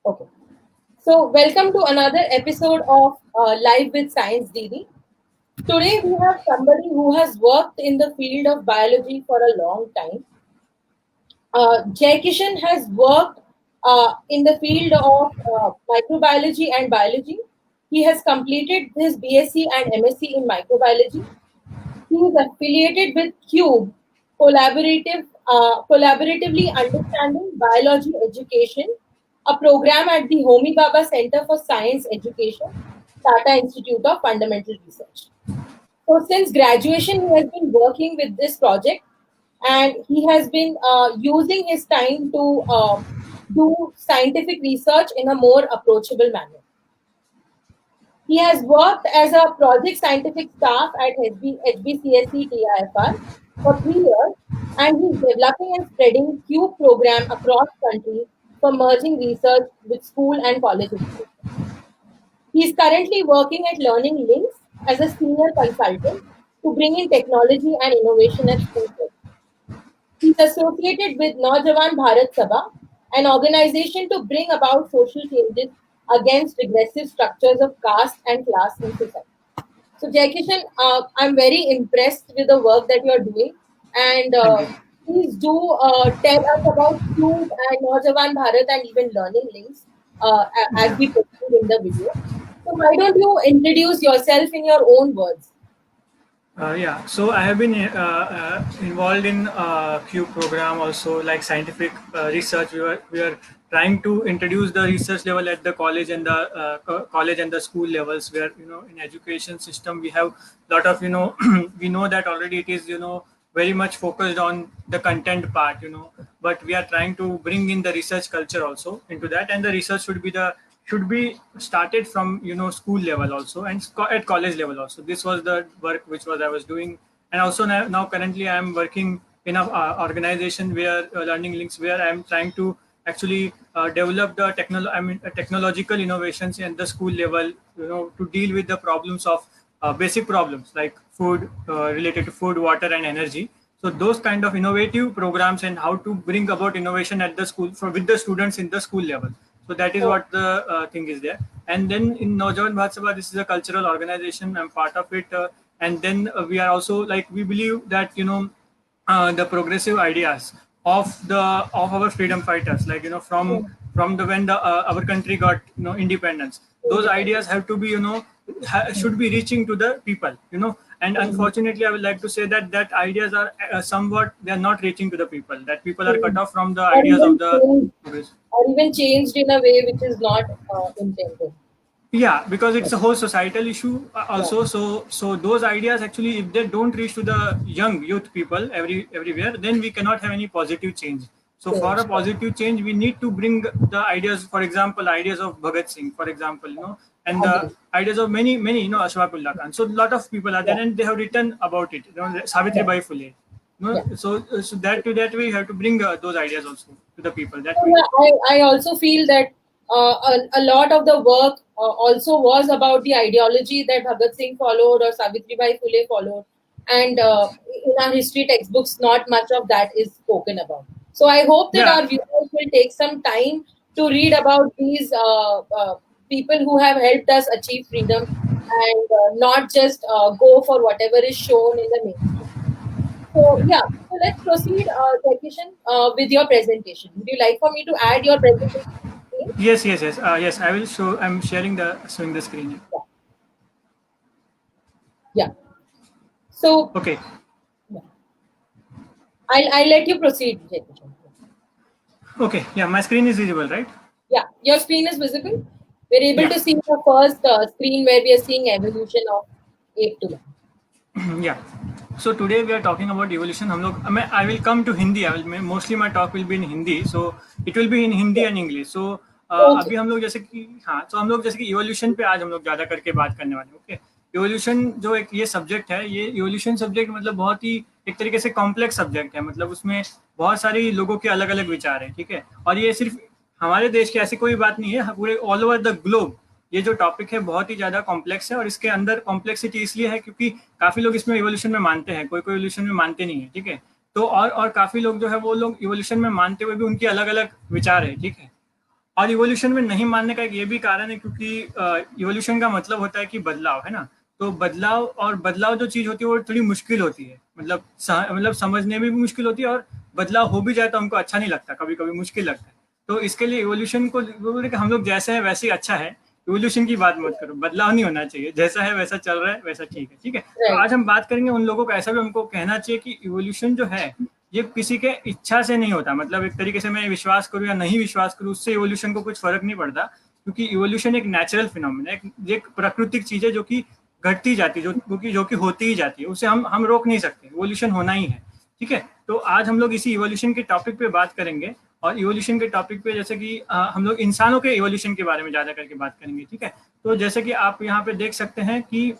Okay. So, welcome to another episode of Live with Science DD. Today, we have somebody who has worked in the field of biology for a long time. Jay Kishan has worked in the field of microbiology and biology. He has completed his BSc and MSc in microbiology. He is affiliated with CUBE, collaboratively understanding biology education, a program at the Homi Bhabha Center for Science Education, Tata Institute of Fundamental Research. So, since graduation, he has been working with this project, and he has been using his time to do scientific research in a more approachable manner. He has worked as a project scientific staff at HBCSC TIFR for 3 years, and he's developing and spreading CUBE program across country for merging research with school and college education. He is currently working at Learning Links as a senior consultant to bring in technology and innovation at school. He is associated with Naujawan Bharat Sabha, an organization to bring about social changes against regressive structures of caste and class in society. So, Jaikishan, I'm very impressed with the work that you're doing, and Thank you. please do tell us about Cube and Naujawan Bharat and even Learning Links as Yeah. we proceed in the video. So, why don't you introduce yourself in your own words? Yeah. So I have been involved in Q program also, like scientific research. We are trying to introduce the research level at the college and the college and the school levels. Where in education system we have lot of we know that already it is very much focused on the content part. But we are trying to bring in the research culture also into that, and the research should be started from school level also, and at college level also. This was the work which was I was doing. And also now currently I am working in a organization where Learning Links, where I am trying to actually develop the technological innovations at the school level, to deal with the problems of basic problems like food, related to food, water and energy. So those kind of innovative programs, and how to bring about innovation at the school with the students in the school level. So that is Oh, what the thing is there. And then in Naujawan Bharat Sabha, this is a cultural organization. I'm part of it. And then we are also, like, we believe that the progressive ideas of our freedom fighters, like oh, from the when the our country got independence, those independent. ideas have to be should be reaching to the people. And Mhm. unfortunately, I would like to say that ideas are somewhat, they are not reaching to the people. That people are cut Mhm. off from the Or ideas of even the changed, progress. or even changed in a way which is not intended. Yeah, because it's a whole societal issue Yeah. also. So those ideas, actually, if they don't reach to the young youth people everywhere, then we cannot have any positive change. So for a Change. positive change, we need to bring the ideas, for example, ideas of Bhagat Singh, for example, and the Agree. ideas of many Ashfaqullah Khan. So a lot of people are Yeah. there, and they have written about it, Savitri Yeah. Bai Phule. Yeah. So that way, you have to bring those ideas also to the people that So, way. yeah, I also feel that a lot of the work also was about the ideology that Bhagat Singh followed or Savitribai Phule followed. And in our history textbooks, not much of that is spoken about. So I hope that Yeah. our viewers will take some time to read about these people who have helped us achieve freedom, and not just go for whatever is shown in the mainstream. So yeah, so let's proceed, Kishan, with your presentation. Would you like for me to add your presentation screen? Yes. I will show. I'm showing the screen. Yeah. Yeah. So Okay. yeah. I'll let you proceed, Kishan. Okay. Yeah, my screen is visible, right? Yeah, your screen is visible. We're able Yeah. to see the first screen where we are seeing evolution of ape to man. Yeah. So today we are talking about evolution. I will come to Hindi. Mostly my talk will be in Hindi. So it will be in Hindi Yeah. and English. So Okay. अभी हम लोग जैसे कि हाँ, तो हम लोग जैसे कि इवोल्यूशन पे आज हम लोग ज़्यादा करके बात करने वाले हैं। ओके, इवोल्यूशन जो एक ये सब्जेक्ट है, ये इवोल्यूशन सब्जेक्ट मतलब बहुत ही एक तरीके से कॉम्प्लेक्स सब्जेक्ट है। मतलब उसमें बहुत सारी लोगों के अलग अलग विचार हैं, ठीक है। और ये सिर्फ हमारे देश की ऐसी कोई बात नहीं है, पूरे ऑल ओवर द ग्लोब ये जो टॉपिक है बहुत ही ज़्यादा कॉम्प्लेक्स है। और इसके अंदर कॉम्प्लेक्सिटी इसलिए है क्योंकि काफ़ी लोग इसमें इवोल्यूशन में मानते हैं, कोई कोई इवोल्यूशन में मानते नहीं है, ठीक है। तो और काफ़ी लोग जो है वो लोग इवोल्यूशन में मानते हुए भी उनके अलग अलग विचार है, ठीक है। और इवोल्यूशन में नहीं मानने का एक ये भी कारण है क्योंकि इवोल्यूशन का मतलब होता है कि बदलाव, है ना। तो बदलाव जो चीज होती है वो थोड़ी मुश्किल होती है, मतलब समझने में भी मुश्किल होती है, और बदलाव हो भी जाए तो हमको अच्छा नहीं लगता, कभी कभी मुश्किल लगता है। तो इसके लिए इवोल्यूशन को बोले कि हम लोग जैसे हैं वैसे ही अच्छा है, इवोल्यूशन की बात मत करो, बदलाव नहीं होना चाहिए, जैसा है वैसा चल रहा है वैसा ठीक है, ठीक है। तो राइट। आज हम बात करेंगे उन लोगों का, ऐसा भी हमको कहना चाहिए कि इवोल्यूशन जो है ये किसी के इच्छा से नहीं होता, मतलब एक तरीके से मैं विश्वास करूं या नहीं विश्वास करूं उससे इवोल्यूशन को कुछ फर्क नहीं पड़ता, क्योंकि इवोल्यूशन एक नेचुरल फिनोमेना है, एक प्राकृतिक चीज है जो कि घटती जाती है, जो कि होती ही जाती है, उसे हम रोक नहीं सकते, इवोल्यूशन होना ही है, ठीक है। तो आज हम लोग इसी इवोल्यूशन के टॉपिक पे बात करेंगे, और इवोल्यूशन के टॉपिक पे जैसे कि हम लोग इंसानों के इवोल्यूशन के बारे में ज्यादा करके बात करेंगे, ठीक है। तो जैसे कि आप यहाँ पे देख सकते हैं कि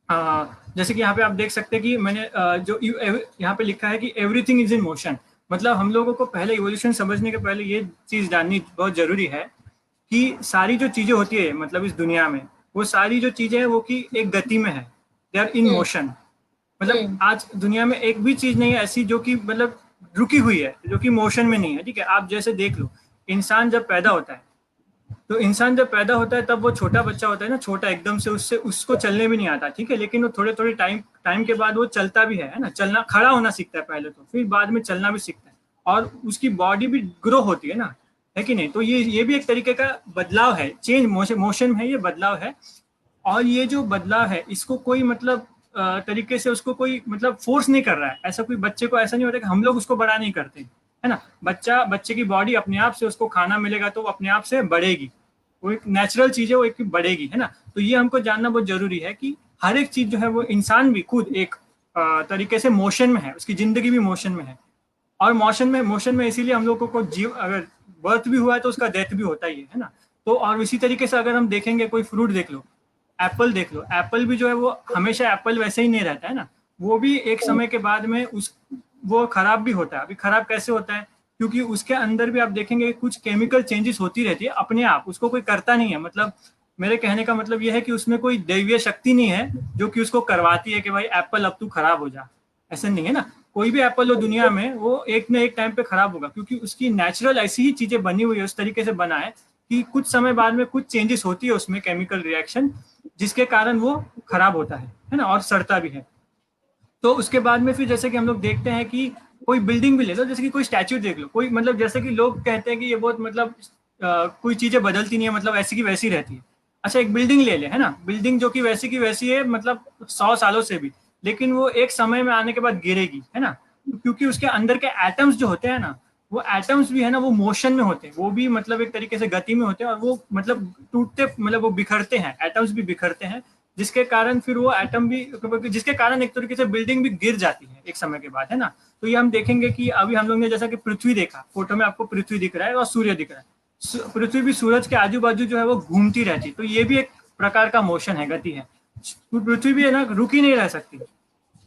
जैसे कि यहाँ पे आप देख सकते हैं कि मैंने जो यहाँ पे लिखा है कि एवरीथिंग इज इन मोशन, मतलब हम लोगों को पहले इवोल्यूशन समझने के पहले ये चीज जाननी बहुत जरूरी है कि सारी जो चीजें होती है मतलब इस दुनिया में, वो सारी जो चीजें हैं वो कि एक गति में है, they are in hmm. Motion. मतलब हम्म। आज दुनिया में एक भी चीज नहीं है ऐसी जो कि मतलब रुकी हुई है, जो कि मोशन में नहीं है, ठीक है। आप जैसे देख लो, इंसान जब पैदा होता है, तो इंसान जब पैदा होता है तब वो छोटा बच्चा होता है ना, छोटा एकदम से, उससे उसको चलने भी नहीं आता, ठीक है, लेकिन वो थोड़े थोड़े टाइम के बाद वो चलता भी है ना, चलना, खड़ा होना सीखता है पहले तो, फिर बाद में चलना भी सीखता है, और उसकी बॉडी भी ग्रो होती है ना, है कि नहीं। तो ये भी एक तरीके का बदलाव है, चेंज, मोशन है, ये बदलाव है। और ये जो बदलाव है इसको कोई मतलब तरीके से उसको कोई मतलब फोर्स नहीं कर रहा है, ऐसा कोई बच्चे को ऐसा नहीं होता कि हम लोग उसको बड़ा नहीं करते, है ना। बच्चे की बॉडी अपने आप से, उसको खाना मिलेगा तो वो अपने आप से बढ़ेगी, वो एक नेचुरल चीज है, वो एक बढ़ेगी, है ना। तो ये हमको जानना बहुत जरूरी है कि हर एक चीज जो है वो, इंसान भी खुद एक तरीके से मोशन में है, उसकी जिंदगी भी मोशन में है, और मोशन में इसीलिए हम लोगों को जीव, अगर बर्थ भी हुआ है तो उसका डेथ भी होता ही है ना। तो और इसी तरीके से अगर हम देखेंगे, कोई फ्रूट देख लो, एप्पल देख लो, एप्पल भी जो है वो हमेशा एप्पल वैसे ही नहीं रहता है ना, वो भी एक समय के बाद में वो खराब भी होता है। अभी खराब कैसे होता है, क्योंकि उसके अंदर भी आप देखेंगे कुछ केमिकल चेंजेस होती रहती है अपने आप, उसको कोई करता नहीं है, मतलब मेरे कहने का मतलब यह है कि उसमें कोई दैवीय शक्ति नहीं है जो कि उसको करवाती है कि भाई एप्पल अब तू खराब हो जा, ऐसा नहीं है ना। कोई भी एप्पल हो दुनिया में वो एक न एक टाइम पे खराब होगा, क्योंकि उसकी नेचुरल ऐसी ही चीजें बनी हुई है, उस तरीके से बना है कि कुछ समय बाद में कुछ चेंजेस होती है उसमें, केमिकल रिएक्शन, जिसके कारण वो खराब होता है ना, और सड़ता भी है। तो उसके बाद में फिर जैसे कि हम लोग देखते हैं कि कोई बिल्डिंग भी ले लो, जैसे कि कोई स्टैच्यू देख लो, कोई मतलब जैसे कि लोग कहते हैं कि ये बहुत मतलब कोई चीजें बदलती नहीं है, मतलब ऐसी की वैसी रहती है। अच्छा, एक बिल्डिंग ले ले, है ना, बिल्डिंग जो कि वैसी की वैसी है, मतलब 100 सालों से भी, लेकिन वो एक समय में आने के बाद गिरेगी, है ना, क्योंकि उसके अंदर के एटम्स जो होते हैं ना, वो एटम्स भी है ना, वो मोशन में होते हैं, वो भी मतलब एक तरीके से गति में होते हैं, और वो मतलब टूटते, मतलब वो बिखरते हैं, एटम्स भी बिखरते हैं, जिसके कारण फिर वो एटम भी, जिसके कारण एक तरीके से बिल्डिंग भी गिर जाती है एक समय के बाद, है ना। तो ये हम देखेंगे कि अभी हम लोग ने जैसा कि पृथ्वी देखा, फोटो में आपको पृथ्वी दिख रहा है और सूर्य दिख रहा है, पृथ्वी भी सूरज के आजू बाजू जो है वो घूमती रहती है, तो ये भी एक प्रकार का मोशन है, गति है। पृथ्वी भी है ना, रुकी नहीं रह सकती,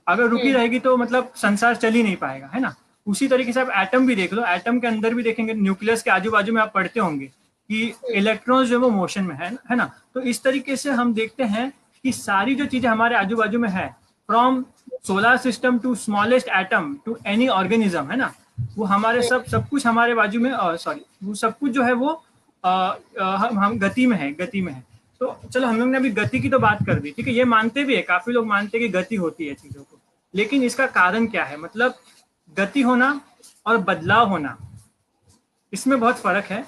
अगर रुकी हम्म। रहेगी तो मतलब संसार चल ही नहीं पाएगा, है ना। उसी तरीके से आप एटम भी देख लो, एटम के अंदर भी देखेंगे, न्यूक्लियस के आजू बाजू में आप पढ़ते होंगे कि इलेक्ट्रॉन्स जो है वो मोशन में है ना। तो इस तरीके से हम देखते हैं कि सारी जो चीजें हमारे आजू बाजू में है, from solar system to smallest atom to any organism, है ना, वो हमारे सब कुछ हमारे बाजू में, सॉरी, वो सब कुछ जो है वो हम गति में है, गति में है। तो चलो, हम लोग ने अभी गति की तो बात कर दी, ठीक है, ये मानते भी है, काफी लोग मानते हैं कि गति होती है चीजों को, लेकिन इसका कारण क्या है, मतलब गति होना और बदलाव होना, इसमें बहुत फर्क है।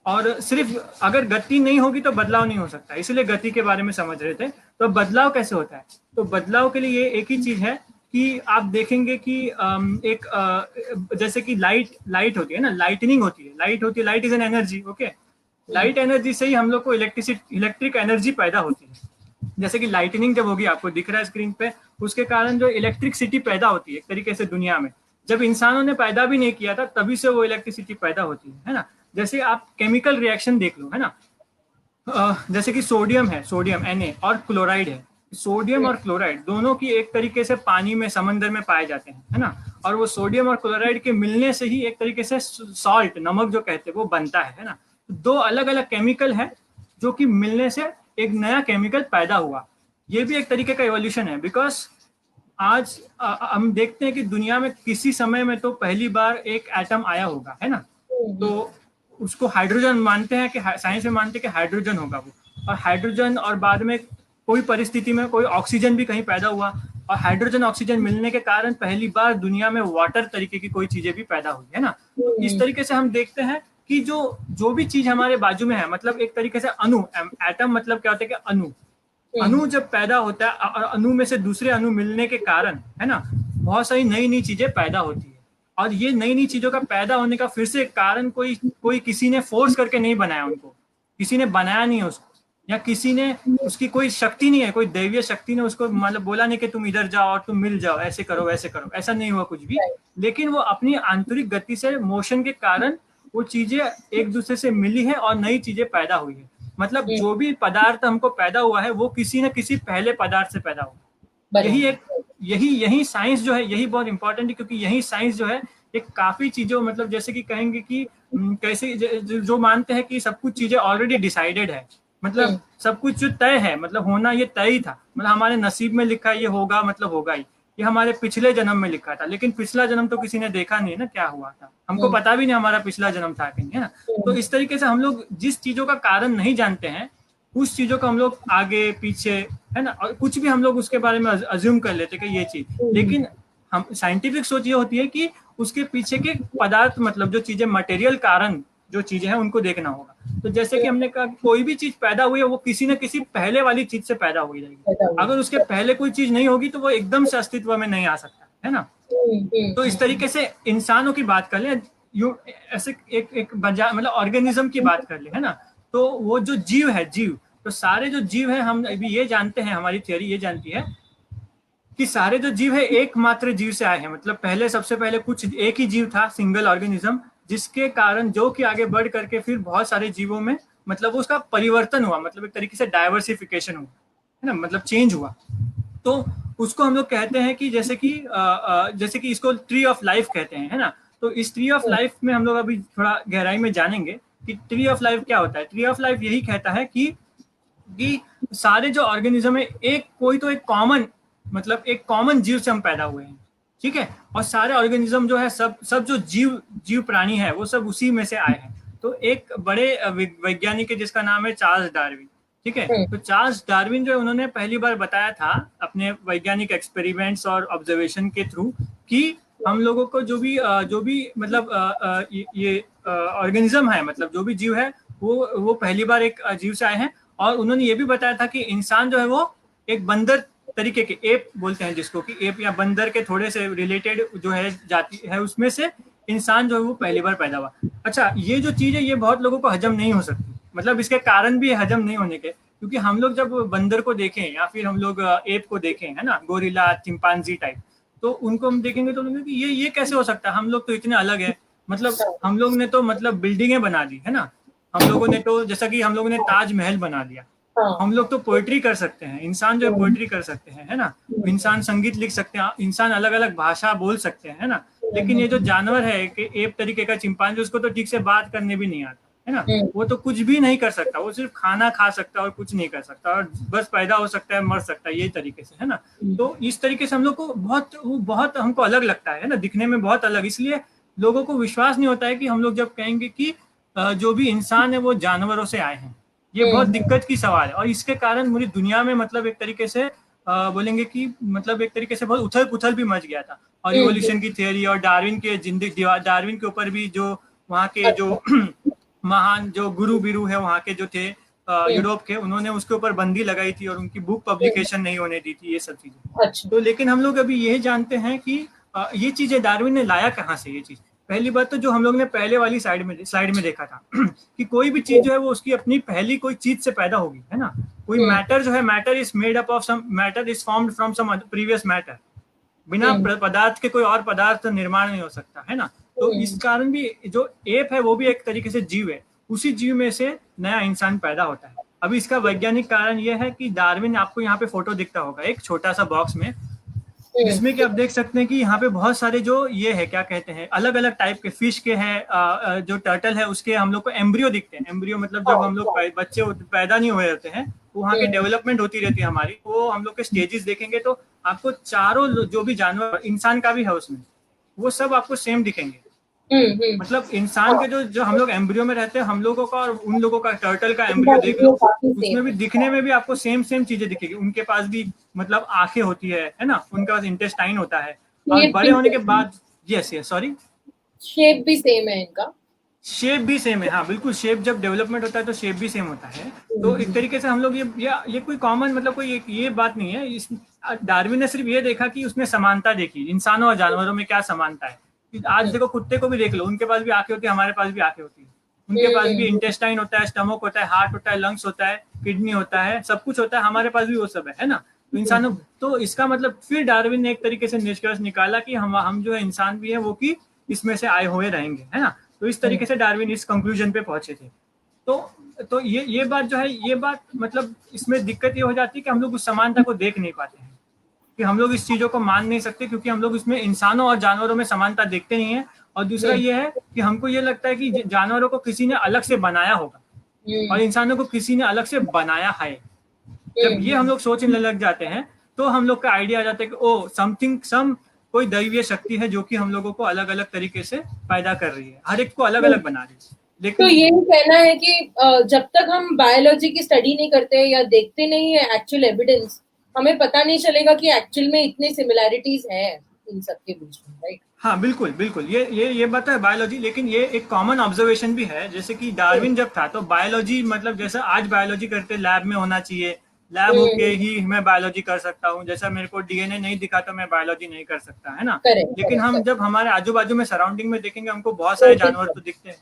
और सिर्फ अगर गति नहीं होगी तो बदलाव नहीं हो सकता, इसलिए गति के बारे में समझ रहे थे। तो बदलाव कैसे होता है, तो बदलाव के लिए ये एक ही चीज है कि आप देखेंगे कि एक जैसे कि लाइट होती है ना, लाइटनिंग होती है, light is an energy, okay. Light energy से ही हम लोग को इलेक्ट्रिक एनर्जी पैदा होती है। जैसे कि लाइटनिंग जब होगी, आपको दिख रहा है स्क्रीन पे, उसके कारण जो इलेक्ट्रिसिटी पैदा होती है एक तरीके से दुनिया में, जब इंसानों ने पैदा भी नहीं किया था तभी से वो इलेक्ट्रिसिटी पैदा होती है ना। जैसे आप केमिकल रिएक्शन देख लो, है ना, जैसे कि सोडियम है, सोडियम Na, और क्लोराइड है, सोडियम और क्लोराइड दोनों की एक तरीके से पानी में, समंदर में पाए जाते हैं, है ना। और वो सोडियम और क्लोराइड के मिलने से ही एक तरीके से सॉल्ट, नमक जो कहते हैं, वो बनता है ना। दो अलग अलग केमिकल है जो कि मिलने से एक नया केमिकल पैदा हुआ। ये भी एक तरीके का इवोल्यूशन है, बिकॉज आज हम देखते हैं कि दुनिया में किसी समय में तो पहली बार एक एटम आया होगा, है ना। तो उसको हाइड्रोजन मानते हैं कि साइंस में मानते हैं कि हाइड्रोजन होगा वो, और हाइड्रोजन और बाद में कोई परिस्थिति में कोई ऑक्सीजन भी कहीं पैदा हुआ, और हाइड्रोजन ऑक्सीजन मिलने के कारण पहली बार दुनिया में वाटर तरीके की कोई चीजें भी पैदा हुई है ना। तो इस तरीके से हम देखते हैं कि जो भी चीज हमारे बाजू में है, मतलब एक तरीके से अणु, एटम मतलब क्या होता है कि अणु, अणु जब पैदा होता है और अणु में से दूसरे अणु मिलने के कारण है ना बहुत सारी नई नई चीजें पैदा होती है। और ये नई नई चीजों का पैदा होने का फिर से कारण कोई कोई किसी ने फोर्स करके नहीं बनाया उनको, किसी ने बनाया नहीं है उसको, या किसी ने उसकी कोई शक्ति नहीं है, कोई दैवीय शक्ति ने उसको मतलब बोला नहीं कि तुम इधर जाओ और तुम मिल जाओ, ऐसे करो वैसे करो, ऐसा नहीं हुआ कुछ भी। लेकिन वो अपनी आंतरिक गति से, मोशन के कारण वो चीजें एक दूसरे से मिली है और नई चीजें पैदा हुई है। मतलब जो भी पदार्थ हमको पैदा हुआ है वो किसी न किसी पहले पदार्थ से पैदा हुआ। यही साइंस जो है, यही बहुत इंपॉर्टेंट है, क्योंकि यही साइंस जो है एक काफी चीजों, मतलब जैसे कि कहेंगे कि कैसे जो मानते हैं कि सब कुछ चीजें ऑलरेडी डिसाइडेड है, मतलब सब कुछ जो तय है, मतलब होना ये तय ही था, मतलब हमारे नसीब में लिखा है ये होगा, मतलब होगा ही, ये हमारे पिछले जन्म में लिखा था। लेकिन पिछला जन्म तो किसी ने देखा नहीं है ना क्या हुआ था, हमको पता भी नहीं हमारा पिछला जन्म था कि नहीं, है ना। तो इस तरीके से हम लोग जिस चीजों का कारण नहीं जानते हैं उस चीजों का हम लोग आगे पीछे, है ना, और कुछ भी हम लोग उसके बारे में अज्यूम कर लेते कि ये चीज, लेकिन हम साइंटिफिक सोच ये होती है कि उसके पीछे के पदार्थ, मतलब जो चीजें मटेरियल कारण जो चीजें हैं उनको देखना होगा। तो जैसे कि हमने कहा कोई भी चीज पैदा हुई है वो किसी न किसी पहले वाली चीज से पैदा हुई रहेगी, अगर उसके पहले कोई चीज नहीं होगी तो वो एकदम से अस्तित्व में नहीं आ सकता, है ना। तो इस तरीके से इंसानों की बात कर ले, ऐसे एक मतलब ऑर्गेनिज्म की बात कर ले, है ना, तो वो जो जीव है, जीव, तो सारे जो जीव है, हम अभी ये जानते हैं, हमारी थियोरी ये जानती है कि सारे जो जीव है एकमात्र जीव से आए हैं, मतलब पहले सबसे पहले कुछ एक ही जीव था, सिंगल ऑर्गेनिज्म, जिसके कारण जो कि आगे बढ़ करके फिर बहुत सारे जीवों में मतलब उसका परिवर्तन हुआ, मतलब एक तरीके से डाइवर्सिफिकेशन हुआ, है ना, मतलब चेंज हुआ। तो उसको हम लोग कहते हैं कि जैसे कि इसको ट्री ऑफ लाइफ कहते हैं, है ना। तो इस ट्री ऑफ लाइफ में हम लोग अभी थोड़ा गहराई में जानेंगे कि ट्री ऑफ लाइफ क्या होता है। ट्री ऑफ लाइफ यही कहता है कि सारे जो ऑर्गेनिज्म है एक कॉमन जीव से हम पैदा हुए हैं, ठीक है, और सारे ऑर्गेनिज्म जो है सब जो जीव प्राणी है वो सब उसी में से आए हैं। तो एक बड़े वैज्ञानिक है जिसका नाम है चार्ल्स डार्विन, ठीक है। तो चार्ल्स डार्विन जो है उन्होंने पहली बार बताया था अपने वैज्ञानिक एक्सपेरिमेंट्स और ऑब्जर्वेशन के थ्रू कि हम लोगों को जो भी मतलब ये ऑर्गेनिज्म है, मतलब जो भी जीव है वो पहली बार एक जीव से आए हैं। और उन्होंने ये भी बताया था कि इंसान जो है वो एक बंदर तरीके के, एप बोलते हैं जिसको, कि एप या बंदर के थोड़े से रिलेटेड जो है जाति है, उसमें से इंसान जो है वो पहली बार पैदा हुआ। अच्छा, ये जो चीज है ये बहुत लोगों को हजम नहीं हो सकती, मतलब इसके कारण भी हजम नहीं होने के, क्योंकि हम लोग जब बंदर को देखें या फिर हम लोग एप को देखें, है ना, गोरिल्ला चिंपांजी टाइप, तो उनको हम देखेंगे तो कि ये कैसे हो सकता है, हम लोग तो इतने अलग है, मतलब हम लोग ने तो मतलब बिल्डिंगें बना दी, है ना, हम लोगों ने तो जैसा कि हम लोगों ने ताजमहल बना दिया, हम लोग तो पोएट्री कर सकते हैं, इंसान जो है पोएट्री कर सकते हैं, है ना, इंसान संगीत लिख सकते हैं, इंसान अलग अलग भाषा बोल सकते हैं, है ना। लेकिन ये जो जानवर है कि एप तरीके का चिंपांजी, उसको तो ठीक से बात करने भी नहीं आता, है ना, वो तो कुछ भी नहीं कर सकता, वो सिर्फ खाना खा सकता है और कुछ नहीं कर सकता, और बस पैदा हो सकता है, मर सकता है, ये तरीके से, है ना। तो इस तरीके से हम लोग को बहुत हमको अलग लगता है ना, दिखने में बहुत अलग, इसलिए लोगों को विश्वास नहीं होता है कि हम लोग जब कहेंगे कि जो भी इंसान है वो जानवरों से आए हैं, ये बहुत दिक्कत की सवाल है। और इसके कारण पूरी दुनिया में मतलब एक तरीके से बोलेंगे कि मतलब एक तरीके से बहुत उथल पुथल भी मच गया था, और इवोल्यूशन की थियरी और डार्विन के ऊपर भी जो वहाँ के जो महान जो गुरु बिरु है वहाँ के जो थे यूरोप के, उन्होंने उसके ऊपर बंदी लगाई थी और उनकी बुक पब्लिकेशन नहीं होने दी थी, ये सब चीजें। तो लेकिन हम लोग अभी यही जानते हैं कि ये चीजें डार्विन ने लाया कहाँ से। ये चीज पहली बात तो जो हम लोग ने पहले वाली साइड में देखा था कि कोई भी चीज जो है वो उसकी अपनी पहली कोई चीज से पैदा होगी, है ना। कोई मैटर जो है, matter is made up of some, matter is formed from some previous matter, बिना पदार्थ के कोई और पदार्थ निर्माण नहीं हो सकता, है ना। तो इस कारण भी जो एप है वो भी एक तरीके से जीव है, उसी जीव में से नया इंसान पैदा होता है। अभी इसका वैज्ञानिक कारण यह है कि डार्विन, आपको यहाँ पे फोटो दिखता होगा एक छोटा सा बॉक्स में, जिसमें कि आप देख सकते हैं कि यहाँ पे बहुत सारे जो ये है क्या कहते हैं, अलग अलग टाइप के फिश के हैं, जो टर्टल है उसके हम लोग को एम्ब्रियो दिखते हैं। एम्ब्रियो मतलब जब हम लोग बच्चे पैदा नहीं हुए होते हैं, वहाँ की डेवलपमेंट होती रहती है हमारी, वो हम लोग के स्टेजेस देखेंगे तो आपको चारों जो भी जानवर, इंसान का भी है उसमें, वो सब आपको सेम दिखेंगे, मतलब इंसान के जो जो हम लोग एम्ब्रियो में रहते हैं, हम लोगों का और उन लोगों का, टर्टल का उनका एम्ब्रियो देख वीडियो लो, काफी उसमें सेम भी है। दिखने में भी आपको सेम सेम चीजें दिखेगी। उनके पास भी मतलब आंखें होती है ना, उनके पास इंटेस्टाइन होता है, और शेप बड़े भी होने के बाद, यस यस सॉरी, शेप भी सेम है इनका। शेप भी सेम है, हाँ बिल्कुल, शेप जब डेवलपमेंट होता है तो शेप भी सेम होता है। तो एक तरीके से हम लोग ये कोई कॉमन मतलब कोई एक ये बात नहीं है। इस डार्विन ने सिर्फ ये देखा कि उसने समानता देखी इंसानों और जानवरों में, क्या समानता है। आज देखो कुत्ते को भी देख लो, उनके पास भी आंखें होती है, हमारे पास भी आंखें होती है, उनके पास भी इंटेस्टाइन होता है, स्टमक होता है, हार्ट होता है, लंग्स होता है, किडनी होता है, सब कुछ होता है, हमारे पास भी वो सब है ना। तो इंसानों, तो इसका मतलब फिर डार्विन ने एक तरीके से निष्कर्ष निकाला कि हम जो है इंसान भी है वो कि इसमें से आए हुए रहेंगे, है ना। तो इस तरीके से डार्विन इस कंक्लूजन पे पहुंचे थे। तो तो ये बात जो है, ये बात मतलब इसमें दिक्कत ये हो जाती है कि हम लोग उस समानता को देख नहीं पाते हैं, कि हम लोग इस चीजों को मान नहीं सकते, क्योंकि हम लोग इसमें इंसानों और जानवरों में समानता देखते नहीं है। और दूसरा ये है कि हमको ये लगता है कि जानवरों को किसी ने अलग से बनाया होगा और इंसानों को किसी ने अलग से बनाया है। जब ये हम लोग सोचने लग जाते हैं, तो हम लोग का आइडिया आ जाता है कि ओ समथिंग सम कोई दैवीय शक्ति है जो कि हम लोगों को अलग अलग तरीके से पैदा कर रही है, हर एक को अलग अलग बना रही है। तो लेकिन यही कहना है कि जब तक हम बायोलॉजी की स्टडी नहीं करते या देखते नहीं है एक्चुअल एविडेंस, हमें पता नहीं चलेगा कि एक्चुअल में इतनी सिमिलैरिटीज हैं इन सबके बीच में, राइट? हाँ बिल्कुल बिल्कुल, ये बात है बायोलॉजी। लेकिन ये एक कॉमन ऑब्जर्वेशन भी है, जैसे कि डार्विन जब था तो बायोलॉजी मतलब जैसा आज बायोलॉजी करते लैब में होना चाहिए, लैब होके ही मैं बायोलॉजी कर सकता हूँ, जैसा मेरे को डीएनए नहीं दिखा तो मैं बायोलॉजी नहीं कर सकता, है ना। करेक्ट लेकिन करेक्ट हम करेक्ट। जब हमारे आजू बाजू में सराउंडिंग में देखेंगे, हमको बहुत सारे तो जानवर तो दिखते हैं,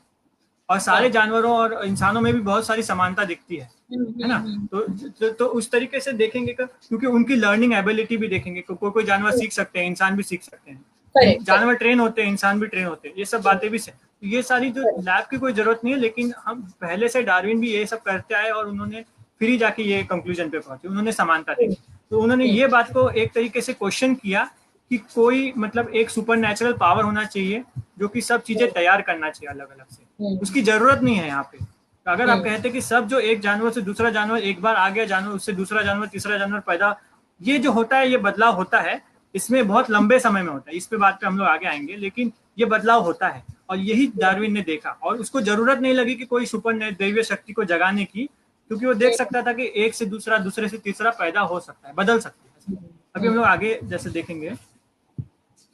और सारे हाँ। जानवरों और इंसानों में भी बहुत सारी समानता दिखती है ना। तो, तो उस तरीके से देखेंगे क्योंकि उनकी लर्निंग एबिलिटी भी देखेंगे, कोई जानवर सीख सकते हैं, इंसान भी सीख सकते हैं, करेक्ट जानवर करेक्ट। ट्रेन होते हैं, इंसान भी ट्रेन होते हैं, ये सब बातें भी से ये सारी जो लैब की कोई जरूरत नहीं है। लेकिन हम पहले से डार्विन भी ये सब करते आए, और उन्होंने फिर ही जाके ये कंक्लूजन पे पहुंचे, उन्होंने समानता देखी। तो उन्होंने ये बात को एक तरीके से क्वेश्चन किया कि कोई मतलब एक सुपर नेचुरल पावर होना चाहिए जो कि सब चीजें तैयार करना चाहिए अलग अलग से, उसकी जरूरत नहीं है यहाँ पे। अगर आप कहते हैं कि सब जो एक जानवर से दूसरा जानवर एक बार आ गया, जानवर उससे दूसरा जानवर तीसरा जानवर पैदा, ये जो होता है, ये बदलाव होता है, इसमें बहुत लंबे समय में होता है, इस पे बात पे हम लोग आगे आएंगे, लेकिन ये बदलाव होता है। और यही डार्विन ने देखा, और उसको जरूरत नहीं लगी कि कोई सुपर दैवीय शक्ति को जगाने की, क्योंकि वो देख सकता था कि एक से दूसरा, दूसरे से तीसरा पैदा हो सकता है, बदल सकता है। अभी हम लोग आगे जैसे देखेंगे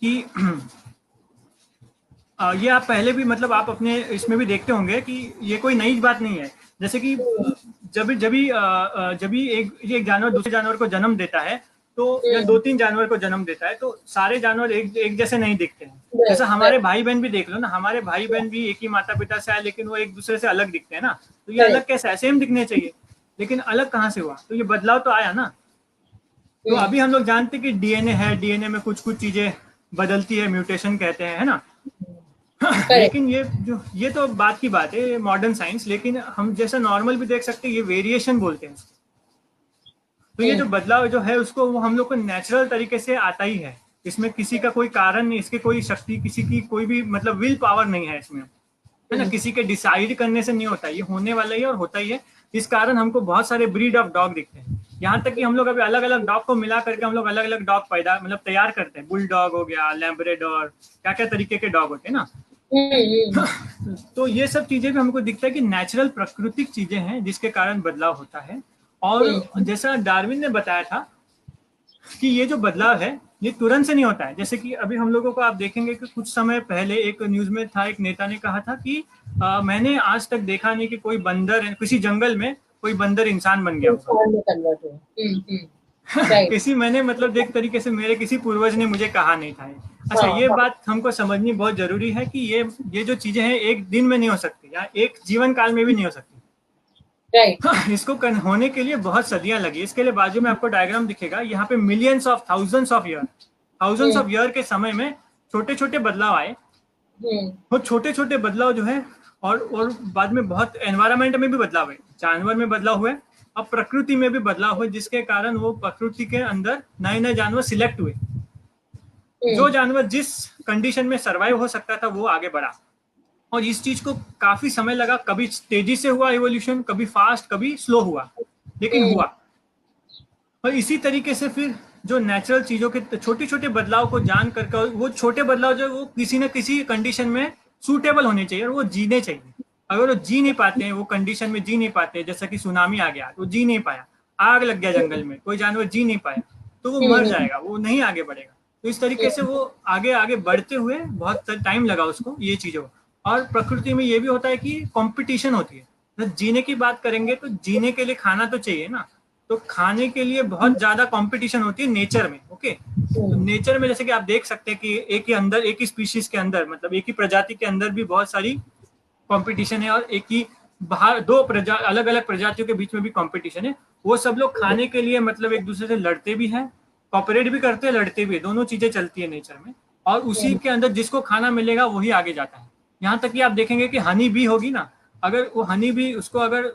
कि ये आप पहले भी मतलब आप अपने इसमें भी देखते होंगे कि ये कोई नई बात नहीं है। जैसे कि जब भी एक जानवर दूसरे जानवर को जन्म देता है, तो या दो तीन जानवर को जन्म देता है, तो सारे जानवर एक जैसे नहीं दिखते हैं। जैसा हमारे भाई बहन भी देख लो ना, हमारे भाई बहन भी एक ही माता पिता से आए, लेकिन वो एक दूसरे से अलग दिखते हैं ना। तो ये अलग कैसे है, सेम दिखने चाहिए, लेकिन अलग कहाँ से हुआ, तो ये बदलाव तो आया ना। तो अभी हम लोग जानते हैं कि डीएनए है, डीएनए में कुछ कुछ चीजें बदलती है, म्यूटेशन कहते हैं, है ना। करेक्ट। लेकिन ये तो बात की बात है, मॉडर्न साइंस। लेकिन हम जैसा नॉर्मल भी देख सकते हैं, ये वेरिएशन बोलते हैं इसको। तो ये जो बदलाव जो है उसको वो हम लोग को नेचुरल तरीके से आता ही है, इसमें किसी का कोई कारण नहीं, इसके कोई शक्ति, किसी की कोई भी मतलब विल पावर नहीं है इसमें, है ना। किसी के डिसाइड करने से नहीं होता, ये होने वाला ही है और होता ही है। इस कारण हमको बहुत सारे ब्रीड ऑफ डॉग दिखते हैं, यहाँ तक कि हम लोग अभी अलग अलग डॉग को मिला करके हम लोग अलग अलग डॉग पैदा मतलब तैयार करते हैं। बुल डॉग हो गया, लैब्राडोर, क्या क्या तरीके के डॉग होते हैं ना। तो ये सब चीजें भी हमको दिखता है कि नेचुरल प्राकृतिक चीजें हैं जिसके कारण बदलाव होता है। और जैसा डार्विन ने बताया था कि ये जो बदलाव है ये तुरंत से नहीं होता है। जैसे कि अभी हम लोगों को आप देखेंगे कि कुछ समय पहले एक न्यूज में था, एक नेता ने कहा था कि मैंने आज तक देखा नहीं कि कोई बंदर किसी जंगल में कोई बंदर इंसान बन गया होगा। इंसान में कन्वर्ट हुआ। राइट। किसी मैंने मतलब एक तरीके से मेरे किसी पूर्वज ने मुझे कहा नहीं था। अच्छा, हाँ ये हाँ। बात हमको समझनी बहुत जरूरी है कि ये जो चीजें हैं एक दिन में नहीं हो सकती, या एक जीवन काल में भी नहीं हो सकती। राइट। इसको होने के लिए बहुत सदियां लगी। इसके लिए बाजू में आपको डायग्राम दिखेगा, यहाँ पे millions of thousands of year के समय में छोटे छोटे बदलाव आए। वो छोटे छोटे बदलाव जो है, और बाद में बहुत एनवायरमेंट में भी बदलाव हुए, जानवर में बदलाव हुए, अब प्रकृति में भी बदलाव हुए, जिसके कारण वो प्रकृति के अंदर नए नए जानवर सिलेक्ट हुए। जो जानवर जिस कंडीशन में सर्वाइव हो सकता था वो आगे बढ़ा। और इस चीज को काफी समय लगा, कभी तेजी से हुआ इवोल्यूशन, कभी फास्ट, कभी स्लो हुआ, लेकिन हुआ। और इसी तरीके से फिर जो नेचुरल चीजों के छोटे छोटे बदलाव को जान करके, वो छोटे बदलाव जो वो किसी न किसी कंडीशन में सूटेबल होने चाहिए और वो जीने चाहिए। अगर वो जी नहीं पाते हैं, वो कंडीशन में जी नहीं पाते, जैसा कि सुनामी आ गया तो जी नहीं पाया, आग लग गया जंगल में, कोई जानवर जी नहीं पाया, तो वो मर जाएगा, वो नहीं आगे बढ़ेगा। तो इस तरीके से वो आगे आगे बढ़ते हुए बहुत टाइम लगा उसको ये चीज़ों। और प्रकृति में ये भी होता है कि कंपटीशन होती है। तो जीने की बात करेंगे तो जीने के लिए खाना तो चाहिए ना, तो खाने के लिए बहुत ज़्यादा कंपटीशन होती है नेचर में। ओके, तो नेचर में जैसे कि आप देख सकते हैं कि एक ही स्पीशीज के अंदर, मतलब एक ही प्रजाति के अंदर भी बहुत सारी कंपटीशन है, और एक ही बाहर अलग अलग प्रजातियों के बीच में भी कंपटीशन है। वो सब लोग खाने के लिए मतलब एक दूसरे से लड़ते भी हैं, कॉपरेट भी करते हैं, लड़ते भी है, दोनों चीजें चलती है नेचर में। और उसी के अंदर जिसको खाना मिलेगा वही आगे जाता है। यहाँ तक कि आप देखेंगे कि हनी बी होगी ना, अगर वो हनी बी, उसको अगर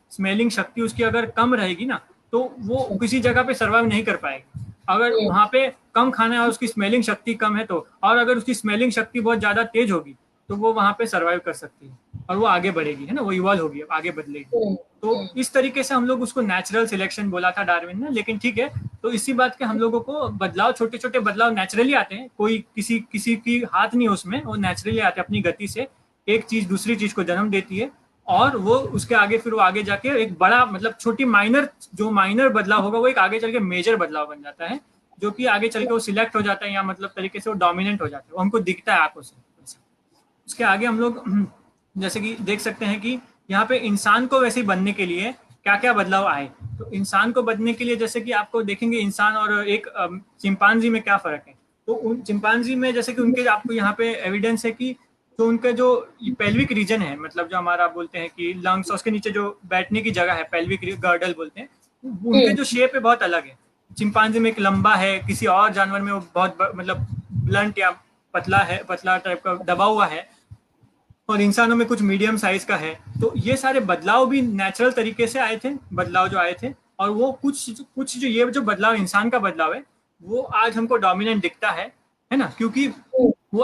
स्मेलिंग शक्ति उसकी अगर कम रहेगी ना, तो वो किसी जगह पे सर्वाइव नहीं कर पाएगी। अगर वहां पे कम खाना है और उसकी स्मेलिंग शक्ति कम है तो, और अगर उसकी स्मेलिंग शक्ति बहुत ज्यादा तेज होगी तो वो वहां पे सर्वाइव कर सकती है और वो आगे बढ़ेगी, है ना, वो इवॉल्व होगी, आगे बदलेगी। तो इस तरीके से हम लोग उसको नेचुरल सिलेक्शन बोला था डार्विन ने। लेकिन ठीक है, तो इसी बात के हम लोगों को बदलाव, छोटे छोटे बदलाव नेचुरली आते हैं, कोई किसी किसी की हाथ नहीं उसमें, वो नेचुरली आते हैं अपनी गति से। एक चीज दूसरी चीज को जन्म देती है और वो उसके आगे फिर वो आगे जाके एक बड़ा, मतलब छोटी माइनर, जो माइनर बदलाव होगा वो एक आगे चल के मेजर बदलाव बन जाता है, जो कि आगे चल के वो सिलेक्ट हो जाता है, या मतलब तरीके से वो डोमिनेंट हो जाता है, वो हमको दिखता है आंखों से। उसके आगे हम लोग जैसे कि देख सकते हैं कि यहाँ पे इंसान को वैसे ही बनने के लिए क्या क्या बदलाव आए। तो इंसान को बनने के लिए जैसे कि आपको देखेंगे इंसान और एक चिंपांजी में क्या फर्क है। तो उन चिंपांजी में जैसे कि उनके आपको यहाँ पे एविडेंस है कि तो उनका जो पेल्विक रीजन है, मतलब जो हमारा बोलते हैं कि लंग्स, उसके नीचे जो बैठने की जगह है पेल्विक गर्डल बोलते हैं, उनके जो शेप है बहुत अलग है। चिंपांजी में एक लंबा है, किसी और जानवर में वो बहुत मतलब ब्लंट या पतला है, पतला टाइप का दबा हुआ है, और इंसानों में कुछ मीडियम साइज का है। तो ये सारे बदलाव भी नेचुरल तरीके से आए थे, बदलाव जो आए थे। और वो कुछ जो ये जो बदलाव इंसान का बदलाव है वो आज हमको डोमिनेंट दिखता है ना, क्योंकि वो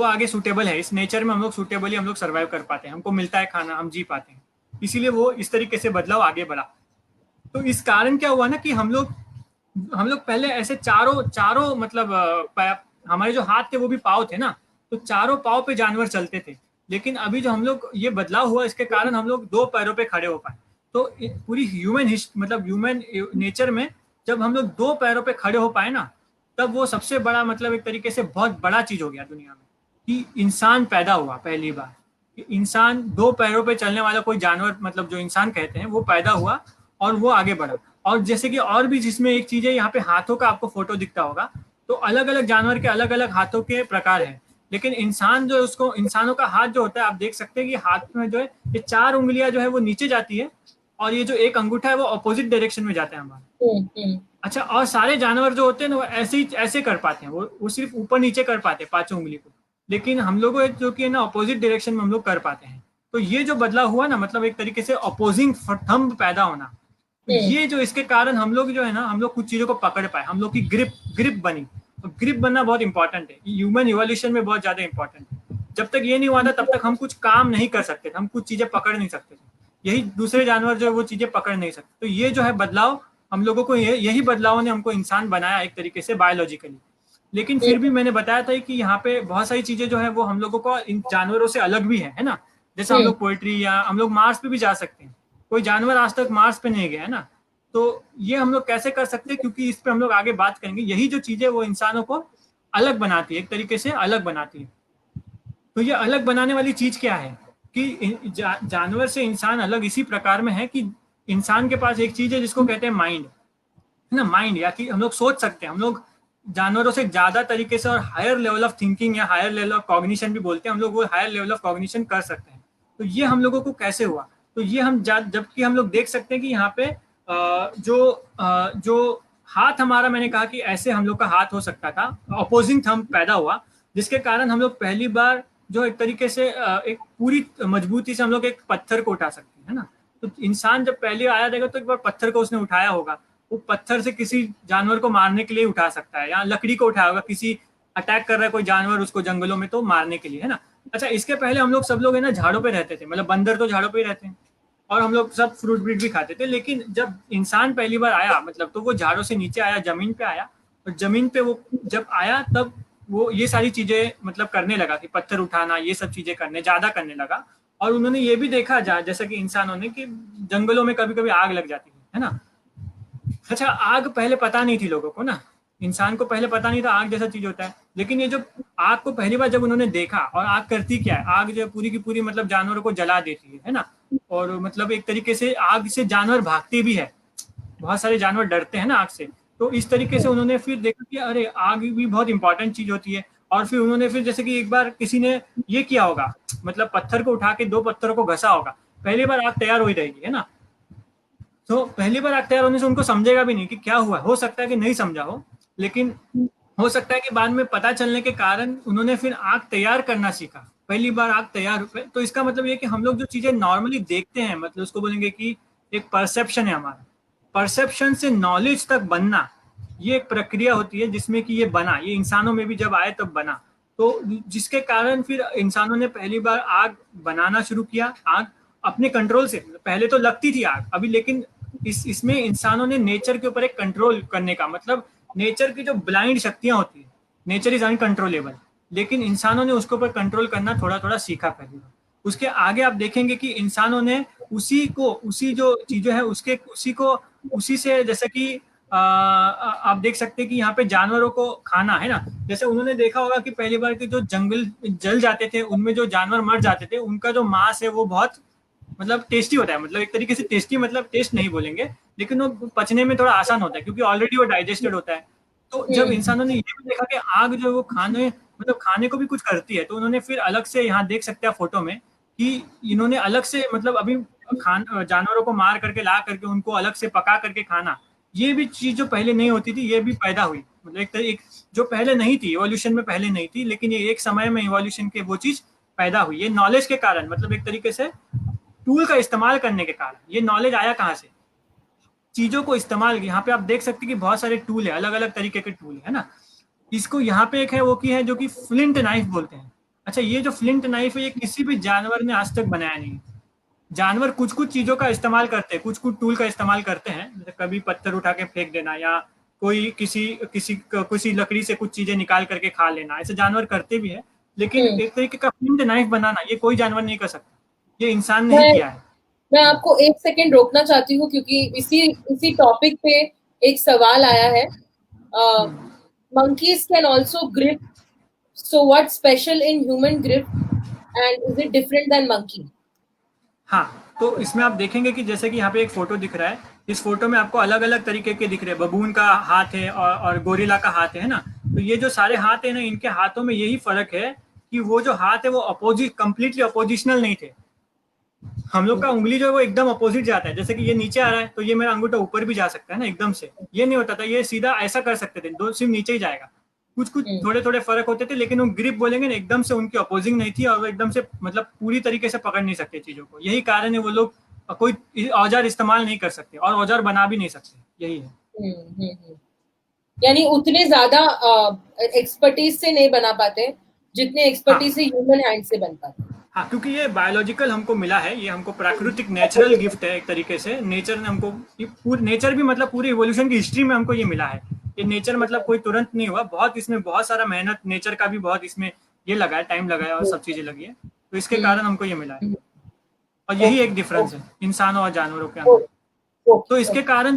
आगे सूटेबल है, इस नेचर में हम लोग सूटेबली हम लोग सर्वाइव कर पाते हैं, हमको मिलता है खाना, हम जी पाते हैं, इसीलिए वो इस तरीके से बदलाव आगे बढ़ा। तो इस कारण क्या हुआ ना कि हम लोग पहले ऐसे चारों चारों मतलब हमारे जो हाथ थे वो भी पाँव थे ना, तो चारों पाँव पे जानवर चलते थे। लेकिन अभी जो हम लोग ये बदलाव हुआ इसके कारण हम लोग दो पैरों पे खड़े हो पाए। तो पूरी मतलब ह्यूमन नेचर में जब हम लोग दो पैरों पे खड़े हो पाए ना, तब वो सबसे बड़ा मतलब एक तरीके से बहुत बड़ा चीज हो गया दुनिया में, कि इंसान पैदा हुआ पहली बार, कि इंसान दो पैरों पे चलने वाला कोई जानवर, मतलब जो इंसान कहते हैं, वो पैदा हुआ और वो आगे बढ़ा। और जैसे कि और भी जिसमें एक चीज है, यहाँ पे हाथों का आपको फोटो दिखता होगा, तो अलग अलग जानवर के अलग अलग हाथों के प्रकार हैं। लेकिन इंसान जो है उसको, इंसानों का हाथ जो होता है, आप देख सकते हैं कि हाथ में जो है ये चार उंगलियां जो है वो नीचे जाती है, और ये जो एक अंगूठा है वो अपोजिट डायरेक्शन में जाता है हमारा। अच्छा, और सारे जानवर जो होते हैं ना वो ऐसे ही ऐसे कर पाते हैं, वो सिर्फ ऊपर नीचे कर पाते हैं पांचों उंगली को। लेकिन हम लोगों जो कि है ना अपोजिट डायरेक्शन में हम लोग कर पाते हैं। तो ये जो बदलाव हुआ ना, मतलब एक तरीके से अपोजिंग थंब पैदा होना, तो ये जो इसके कारण हम लोग जो है ना, हम लोग कुछ चीजों को पकड़ पाए, हम लोग की ग्रिप ग्रिप बनी। और ग्रिप बनना बहुत इंपॉर्टेंट है, ह्यूमन इवोल्यूशन में बहुत ज्यादा इंपॉर्टेंट है। जब तक ये नहीं हुआ था तब तक हम कुछ काम नहीं कर सकते थे, हम कुछ चीजें पकड़ नहीं सकते थे, यही दूसरे जानवर जो है वो चीजें पकड़ नहीं सकते। तो ये जो है बदलाव हम लोगों को, यही बदलाव ने हमको इंसान बनाया एक तरीके से बायोलॉजिकली। लेकिन फिर भी मैंने बताया था कि यहाँ पे बहुत सारी चीजें जो है वो हम लोगों को इन जानवरों से अलग भी है ना। जैसे हम लोग पोएट्री, या हम लोग मार्स पे भी जा सकते हैं, कोई जानवर आज तक मार्स पे नहीं गया है ना। तो ये हम लोग कैसे कर सकते हैं, क्योंकि इस पे हम लोग आगे बात करेंगे। यही जो चीजें वो इंसानों को अलग बनाती है, एक तरीके से अलग बनाती है। तो ये अलग बनाने वाली चीज क्या है कि जानवर से इंसान अलग इसी प्रकार में है कि इंसान के पास एक चीज है जिसको कहते हैं माइंड, है ना, माइंड, या कि हम लोग सोच सकते हैं। हम लोग जानवरों से ज्यादा तरीके से और हायर लेवल ऑफ थिंकिंग या हायर लेवल ऑफ कॉग्निशन भी बोलते हैं, हम लोग वो हायर लेवल ऑफ कॉग्निशन कर सकते हैं। तो ये हम लोगों को कैसे हुआ, तो ये हम जबकि हम लोग देख सकते हैं कि यहाँ पे जो हाथ हमारा, मैंने कहा कि ऐसे हम लोग का हाथ हो सकता था, अपोजिंग थंब पैदा हुआ, जिसके कारण हम लोग पहली बार जो एक तरीके से एक पूरी मजबूती से हम लोग एक पत्थर को उठा सकते हैं, है ना। तो इंसान जब पहले आया देगा तो एक बार पत्थर को उसने उठाया होगा, वो पत्थर से किसी जानवर को मारने के लिए उठा सकता है, या लकड़ी को उठाया होगा, किसी अटैक कर रहा है कोई जानवर उसको जंगलों में तो मारने के लिए, है ना। अच्छा, इसके पहले हम लोग सब लोग है ना झाड़ों पे रहते थे, मतलब बंदर तो झाड़ों पे ही रहते हैं, और हम लोग सब फ्रूट ब्रीट भी खाते थे। लेकिन जब इंसान पहली बार आया, मतलब तो वो झाड़ों से नीचे आया, जमीन पे आया, और जमीन पे वो जब आया तब वो ये सारी चीजें मतलब करने लगा कि पत्थर उठाना ये सब चीजें ज्यादा करने लगा। और उन्होंने ये भी देखा जैसा कि इंसानों ने कि जंगलों में कभी कभी आग लग जाती है ना। अच्छा, आग पहले पता नहीं थी लोगों को ना, इंसान को पहले पता नहीं था आग जैसा चीज होता है। लेकिन ये जो आग को पहली बार जब उन्होंने देखा, और आग करती क्या है, आग जो पूरी की पूरी मतलब जानवरों को जला देती है ना। और मतलब एक तरीके से आग से जानवर भागते भी है, बहुत सारे जानवर डरते हैं ना आग से। तो इस तरीके से उन्होंने फिर देखा कि अरे आग भी बहुत इंपॉर्टेंट चीज होती है। और फिर उन्होंने फिर जैसे कि एक बार किसी ने ये किया होगा, मतलब पत्थर को उठा के दो पत्थरों को घसा होगा, पहली बार आग तैयार हो ही रहेगी है ना। तो पहली बार आग तैयार होने से उनको समझेगा भी नहीं कि क्या हुआ, हो सकता है कि नहीं समझा हो, लेकिन हो सकता है कि बाद में पता चलने के कारण उन्होंने फिर आग तैयार करना सीखा, पहली बार आग तैयार हुई। तो इसका मतलब ये कि हम लोग जो चीजें नॉर्मली देखते हैं, मतलब उसको बोलेंगे कि एक परसेप्शन है हमारा, परसेप्शन से नॉलेज तक बनना, ये एक प्रक्रिया होती है जिसमें कि ये बना, ये इंसानों में भी जब आए तब बना। तो जिसके कारण फिर इंसानों ने पहली बार आग बनाना शुरू किया, आग अपने कंट्रोल से। पहले तो लगती थी आग अभी, लेकिन इसमें इंसानों ने नेचर के ऊपर एक कंट्रोल करने का, मतलब नेचर की जो ब्लाइंड शक्तियां होती है, नेचर इज अनकंट्रोलेबल, लेकिन इंसानों ने उसके ऊपर कंट्रोल करना थोड़ा थोड़ा सीखा पहले। उसके आगे आप देखेंगे कि इंसानों ने उसी जो चीजें है उसके उसी को उसी से, जैसे कि आप देख सकते हैं कि यहाँ पे जानवरों को खाना है ना। जैसे उन्होंने देखा होगा कि पहली बार के जो जंगल जल जाते थे, उनमें जो जानवर मर जाते थे, उनका जो मांस है वो बहुत मतलब टेस्टी होता है, मतलब एक तरीके से टेस्टी, मतलब टेस्ट नहीं बोलेंगे, लेकिन वो पचने में थोड़ा आसान होता है क्योंकि ऑलरेडी वो डाइजेस्टेड होता है। तो जब इंसानों ने ये भी देखा कि आग जो है वो खाने, मतलब खाने को भी कुछ करती है, तो उन्होंने फिर अलग से, यहाँ देख सकते हैं फोटो में कि इन्होंने अलग से, मतलब अभी जानवरों को मार करके ला करके उनको अलग से पका करके खाना, ये भी चीज जो पहले नहीं होती थी ये भी पैदा हुई। मतलब एक जो पहले नहीं थी, इवोल्यूशन में पहले नहीं थी, लेकिन ये एक समय में इवोल्यूशन के वो चीज पैदा हुई, ये नॉलेज के कारण, मतलब एक तरीके से टूल का इस्तेमाल करने के कारण। ये नॉलेज आया कहाँ से, चीजों को इस्तेमाल, यहाँ पे आप देख सकते हैं कि बहुत सारे टूल है, अलग अलग तरीके के टूल है ना। इसको यहाँ पे एक है वो की है जो कि फ्लिंट नाइफ बोलते हैं। अच्छा, ये जो फ्लिंट नाइफ है ये किसी भी जानवर ने आज तक बनाया नहीं। जानवर कुछ कुछ चीजों का इस्तेमाल करते हैं, कुछ कुछ टूल का इस्तेमाल करते हैं, जैसे कभी पत्थर उठा के फेंक देना, या कोई किसी किसी किसी लकड़ी से कुछ चीजें निकाल करके खा लेना, ऐसे जानवर करते भी है। लेकिन एक तरीके का फ्लिंट नाइफ बनाना ये कोई जानवर नहीं कर सकता, ये इंसान ने ही मैं किया है। मैं आपको एक सेकंड रोकना चाहती हूँ क्योंकि इसी इसी टॉपिक पे एक सवाल आया है। monkeys can also grip, so what's special in human grip and is it different than monkey? हाँ, तो इसमें आप देखेंगे कि जैसे कि यहाँ पे एक फोटो दिख रहा है, इस फोटो में आपको अलग अलग तरीके के दिख रहे हैं, बबून का हाथ है और गोरिल्ला का हाथ है ना। तो ये जो सारे हाथ है ना, इनके हाथों में यही फर्क है कि वो जो हाथ है वो अपोजिट, कंप्लीटली अपोजिशनल नहीं थे। हम लोग का उंगली जो है वो एकदम अपोजिट जाता है, जैसे कि ये नीचे आ रहा है तो ये मेरा अंगूठा ऊपर भी जा सकता है ना एकदम से, ये नहीं होता था, ये सीधा ऐसा कर सकते थे, दो सिर्फ नीचे ही जाएगा। कुछ कुछ थोड़े थोड़े फर्क होते थे, लेकिन वो ग्रिप बोलेंगे ना एकदम से उनकी अपोजिंग नहीं थी, और वो एकदम से मतलब पूरी तरीके से पकड़ नहीं सकते चीजों को। यही कारण है वो लोग कोई औजार इस्तेमाल नहीं कर सकते और औजार बना भी नहीं सकते, यही है। यानी उतने ज्यादा एक्सपर्टीज से नहीं बना पाते जितने एक्सपर्टीज से ह्यूमन हैंड से बन पाते। हाँ, क्योंकि ये बायोलॉजिकल हमको मिला है, ये हमको प्राकृतिक नेचुरल गिफ्ट है एक तरीके से, नेचर ने हमको, नेचर भी मतलब पूरी इवोल्यूशन की हिस्ट्री में हमको ये मिला है। ये नेचर मतलब कोई तुरंत नहीं हुआ, बहुत इसमें बहुत सारा मेहनत नेचर का भी बहुत इसमें ये लगा है, टाइम लगा है और सब चीजें लगी है, तो इसके कारण हमको ये मिला है। और यही एक डिफरेंस है इंसानों और जानवरों के अंदर। तो इसके कारण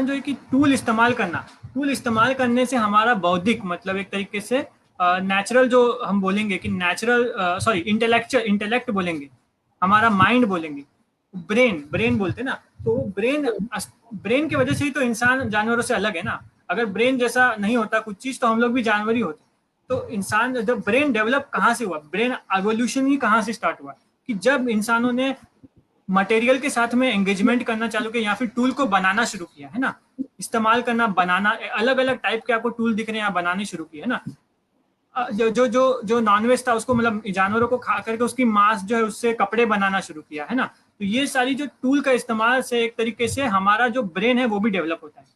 जो है कि टूल इस्तेमाल करने से हमारा बौद्धिक, मतलब एक तरीके से नेचुरल जो हम बोलेंगे कि नेचुरल, सॉरी इंटेलेक्ट बोलेंगे, हमारा माइंड बोलेंगे, ब्रेन बोलते ना। तो ब्रेन की वजह से ही तो इंसान जानवरों से अलग है ना। अगर ब्रेन जैसा नहीं होता कुछ चीज तो हम लोग भी जानवर ही होते। तो इंसान जब ब्रेन डेवलप कहाँ से हुआ, ब्रेन एवोल्यूशन ही कहाँ से स्टार्ट हुआ, कि जब इंसानों ने मटेरियल के साथ में एंगेजमेंट करना चालू किया, या फिर टूल को बनाना शुरू किया है ना, इस्तेमाल करना, बनाना, अलग अलग टाइप के आपको टूल दिख रहे हैं, बनाने शुरू किए है ना। जो जो जो जो नॉनवेज था उसको, मतलब जानवरों को खा करके उसकी मांस जो है उससे कपड़े बनाना शुरू किया है ना। तो ये सारी जो टूल का इस्तेमाल से एक तरीके से हमारा जो ब्रेन है वो भी डेवलप होता है।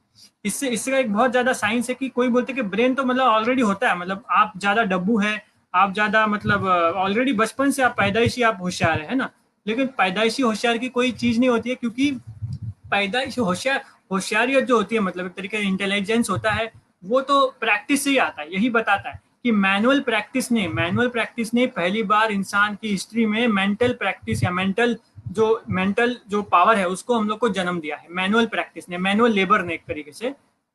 इससे एक बहुत ज्यादा साइंस है कि कोई बोलते कि ब्रेन तो मतलब ऑलरेडी होता है, मतलब आप ज्यादा डब्बू है, आप ज्यादा मतलब ऑलरेडी बचपन से आप पैदाइशी आप होशियार है ना। लेकिन पैदाइशी होशियार की कोई चीज नहीं होती है, क्योंकि पैदाइशी होशियारियत जो होती है, मतलब एक तरीके से इंटेलिजेंस होता है, वो तो प्रैक्टिस से ही आता है। यही बताता है कि मैनुअल प्रैक्टिस ने पहली बार इंसान की हिस्ट्री में मेंटल प्रैक्टिस या मेंटल जो पावर है उसको हम लोग को जन्म दिया है। मैनुअल प्रैक्टिस ने, मैनुअल लेबर ने एक तरीके से,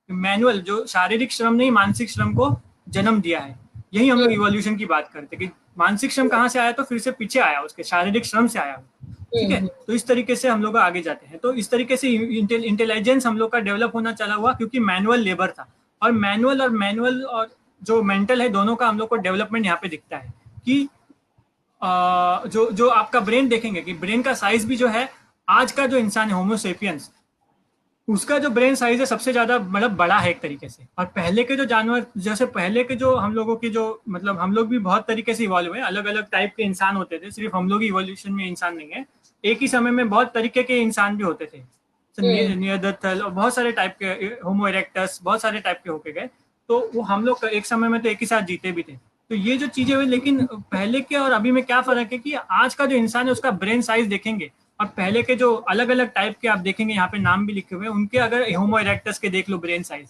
मैनुअल जो शारीरिक श्रम नहीं मानसिक श्रम को जन्म दिया है। यही हम लोग इवोल्यूशन की बात करते हैं कि मानसिक श्रम कहाँ से आया, तो फिर से पीछे आया, उसके शारीरिक श्रम से आया। ठीक है, तो इस तरीके से हम लोग आगे जाते हैं। तो इस तरीके से इंटेलिजेंस हम लोग का डेवलप होना चला हुआ क्योंकि मैनुअल लेबर था। और मैनुअल और जो मेंटल है दोनों का हम लोग को डेवलपमेंट यहाँ पे दिखता है कि जो आपका ब्रेन देखेंगे कि ब्रेन का साइज भी जो है, आज का जो इंसान है होमोसेपियंस, उसका जो ब्रेन साइज है सबसे ज्यादा मतलब बड़ा है एक तरीके से। और पहले के जो जानवर, जैसे पहले के जो हम लोगों की जो मतलब हम लोग भी बहुत तरीके से इवॉल्व हुए, अलग अलग टाइप के इंसान होते थे, सिर्फ हम लोग ही इवोल्यूशन में इंसान नहीं है, एक ही समय में बहुत तरीके के इंसान भी होते थे, नियंदरथल और बहुत सारे टाइप के, होमो इरेक्टस, बहुत सारे टाइप के होके गए। तो वो हम लोग एक समय में तो एक ही साथ जीते भी थे। तो ये जो चीजें हुई, लेकिन पहले के और अभी में क्या फर्क है कि आज का जो इंसान है उसका ब्रेन साइज देखेंगे और पहले के जो अलग अलग टाइप के आप देखेंगे, यहाँ पे नाम भी लिखे हुए हैं उनके, अगर होमो इरेक्टस के देख लो ब्रेन साइज,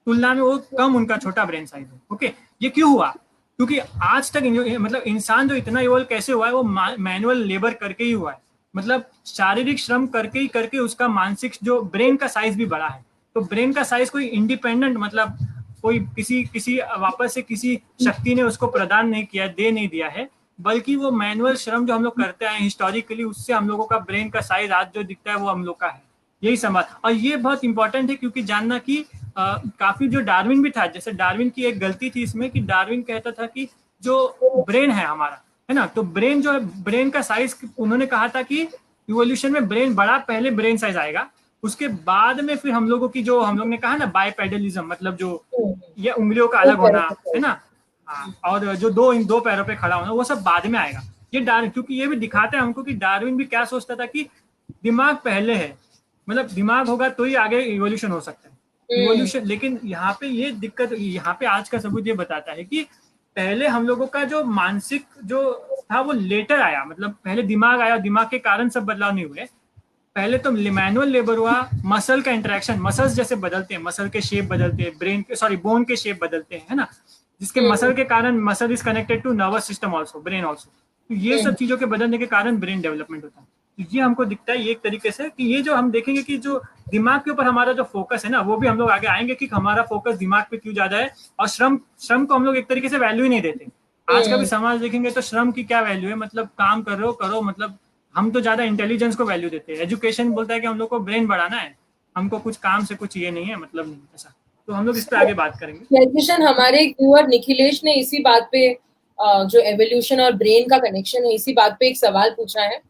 तुलना में वो कम, उनका छोटा ब्रेन साइज है। ओके, ये क्यों हुआ? क्योंकि आज तक मतलब इंसान जो इतना इवॉल्व कैसे हुआ है, वो मैनुअल लेबर करके ही हुआ है। मतलब शारीरिक श्रम करके उसका मानसिक जो ब्रेन का साइज भी बड़ा है। तो ब्रेन का साइज कोई इंडिपेंडेंट, मतलब कोई किसी वापस से किसी शक्ति ने उसको प्रदान नहीं किया, दे नहीं दिया है, बल्कि वो मैनुअल श्रम जो हम लोग करते हैं हिस्टोरिकली, उससे हम लोगों का ब्रेन का साइज आज जो दिखता है वो हम लोग का है। यही समझ, और ये बहुत इंपॉर्टेंट है क्योंकि जानना कि काफी जो डार्विन भी था, जैसे डार्विन की एक गलती थी इसमें कि डार्विन कहता था कि जो ब्रेन है हमारा, है ना, तो ब्रेन जो है, ब्रेन का साइज उन्होंने कहा था कि इवोल्यूशन में ब्रेन बड़ा, पहले ब्रेन साइज आएगा, उसके बाद में फिर हम लोगों की जो हम लोग ने कहा ना बाइपेडलिज्म, मतलब जो ये उंगलियों का अलग होना है ना, और जो दो पैरों पे खड़ा होना, वो सब बाद में आएगा। ये डार्विन, क्योंकि ये भी दिखाते हैं हमको कि डार्विन भी क्या सोचता था कि दिमाग पहले है, मतलब दिमाग होगा तो ही आगे इवोल्यूशन हो सकता है, इवोल्यूशन। लेकिन यहाँ पे ये दिक्कत, यहाँ पे आज का सबूत ये बताता है कि पहले हम लोगों का जो मानसिक जो था वो लेटर आया, मतलब पहले दिमाग आया, दिमाग के कारण सब बदलाव नहीं हुए। पहले तो मैनुअल लेबर हुआ, मसल का इंटरेक्शन, मसल्स जैसे बदलते हैं, मसल के शेप बदलते हैं, ब्रेन के सॉरी बोन के शेप बदलते हैं, है ना, जिसके मसल के कारण muscle is connected to nervous system also, brain also. तो ये सब चीजों के बदलने के कारण ब्रेन डेवलपमेंट होता है। तो ये हमको दिखता है ये एक तरीके से कि ये जो हम देखेंगे कि जो दिमाग के ऊपर हमारा जो फोकस है ना, वो भी हम लोग आगे आएंगे कि हमारा फोकस दिमाग पे क्यों ज्यादा है। और श्रम को हम लोग एक तरीके से वैल्यू ही नहीं देते। आज का भी समाज देखेंगे तो श्रम की क्या वैल्यू है, मतलब काम कर रहे हो करो, मतलब हम तो ज्यादा इंटेलिजेंस को वैल्यू देते हैं। एजुकेशन बोलता है कि हम लोग को ब्रेन बढ़ाना है, हमको कुछ काम से कुछ ये नहीं है, मतलब नहीं ऐसा। तो हम लोग इस पे आगे बात करेंगे। एजुकेशन, हमारे व्यूअर निखिलेश ने इसी बात पे जो एवोल्यूशन और ब्रेन का कनेक्शन है, इसी बात पे एक सवाल पूछा है।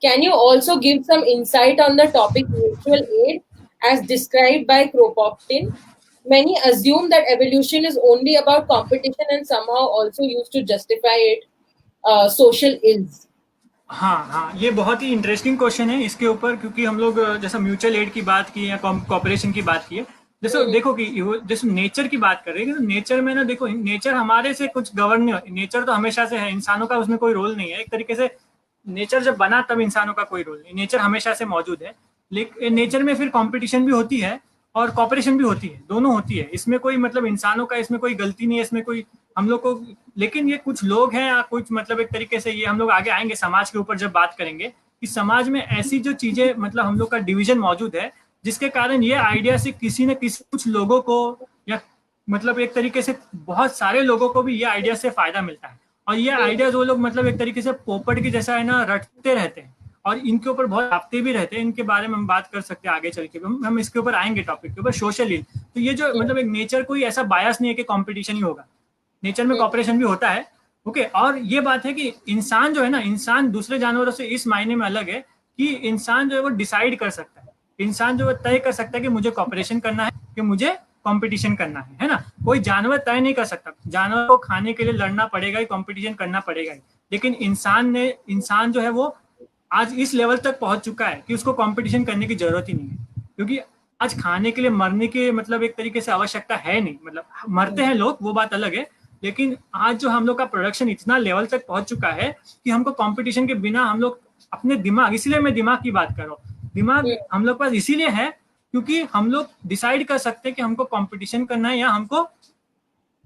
Can you also give some insight on the topic mutual aid as described by Kropotkin? Many assume that evolution is only about competition and somehow also used to justify it social ills. हाँ, ये बहुत ही interesting question है इसके ऊपर, क्योंकि हम लोग जैसा म्यूचुअल एड की बात की या कॉपरेशन की बात की है, जैसे देखो कि जैसे नेचर की बात कर रहे हैं, तो नेचर में ना देखो, नेचर हमारे से कुछ गवर्न नहीं, नेचर तो हमेशा से है, इंसानों का उसमें कोई रोल नहीं है। एक तरीके से नेचर जब बना तब इंसानों का कोई रोल नहीं, नेचर हमेशा से मौजूद है। लेकिन नेचर में फिर कंपटीशन भी होती है और कॉपरेशन भी होती है, दोनों होती है। इसमें कोई मतलब इंसानों का इसमें कोई गलती नहीं है, इसमें कोई हम लोग को, लेकिन ये कुछ लोग हैं या कुछ मतलब एक तरीके से, ये हम लोग आगे आएंगे समाज के ऊपर जब बात करेंगे कि समाज में ऐसी जो चीजें मतलब हम लोग का डिवीजन मौजूद है, जिसके कारण ये आइडिया से किसी न किसी कुछ लोगों को या मतलब एक तरीके से बहुत सारे लोगों को भी ये आइडिया से फायदा मिलता है। और ये आइडियाज वो लोग मतलब एक तरीके से पोपट की जैसा है ना, रटते रहते हैं और इनके ऊपर बहुत हफ्ते भी रहते हैं। इनके बारे में हम बात कर सकते हैं आगे चल के, हम इसके ऊपर आएंगे टॉपिक के ऊपर, सोशल इल। तो ये जो मतलब एक नेचर कोई ऐसा बायस नहीं है कि कंपटीशन ही होगा, नेचर में कॉपरेशन भी होता है। ओके, और ये बात है कि इंसान जो है ना, इंसान दूसरे जानवरों से इस मायने में अलग है कि इंसान जो है वो डिसाइड कर सकता है, इंसान जो है तय कर सकता है कि मुझे कॉपरेशन करना है कि मुझे कंपटीशन करना है ना। कोई जानवर तय नहीं कर सकता, जानवर को खाने के लिए लड़ना पड़ेगा ही, कंपटीशन करना पड़ेगा ही। लेकिन इंसान जो है वो आज इस लेवल तक पहुंच चुका है कि उसको कंपटीशन करने की जरूरत ही नहीं है, क्योंकि आज खाने के लिए मरने के मतलब एक तरीके से आवश्यकता है नहीं। मतलब मरते हैं लोग, वो बात अलग है, लेकिन आज जो हम लोग का प्रोडक्शन इतना लेवल तक पहुंच चुका है कि हमको कंपटीशन के बिना हम लोग अपने दिमाग, इसीलिए मैं दिमाग की बात कर रहा हूँ, दिमाग हम लोग पास इसीलिए है क्योंकि हम लोग डिसाइड कर सकते हैं कि हमको कंपटीशन करना है या हमको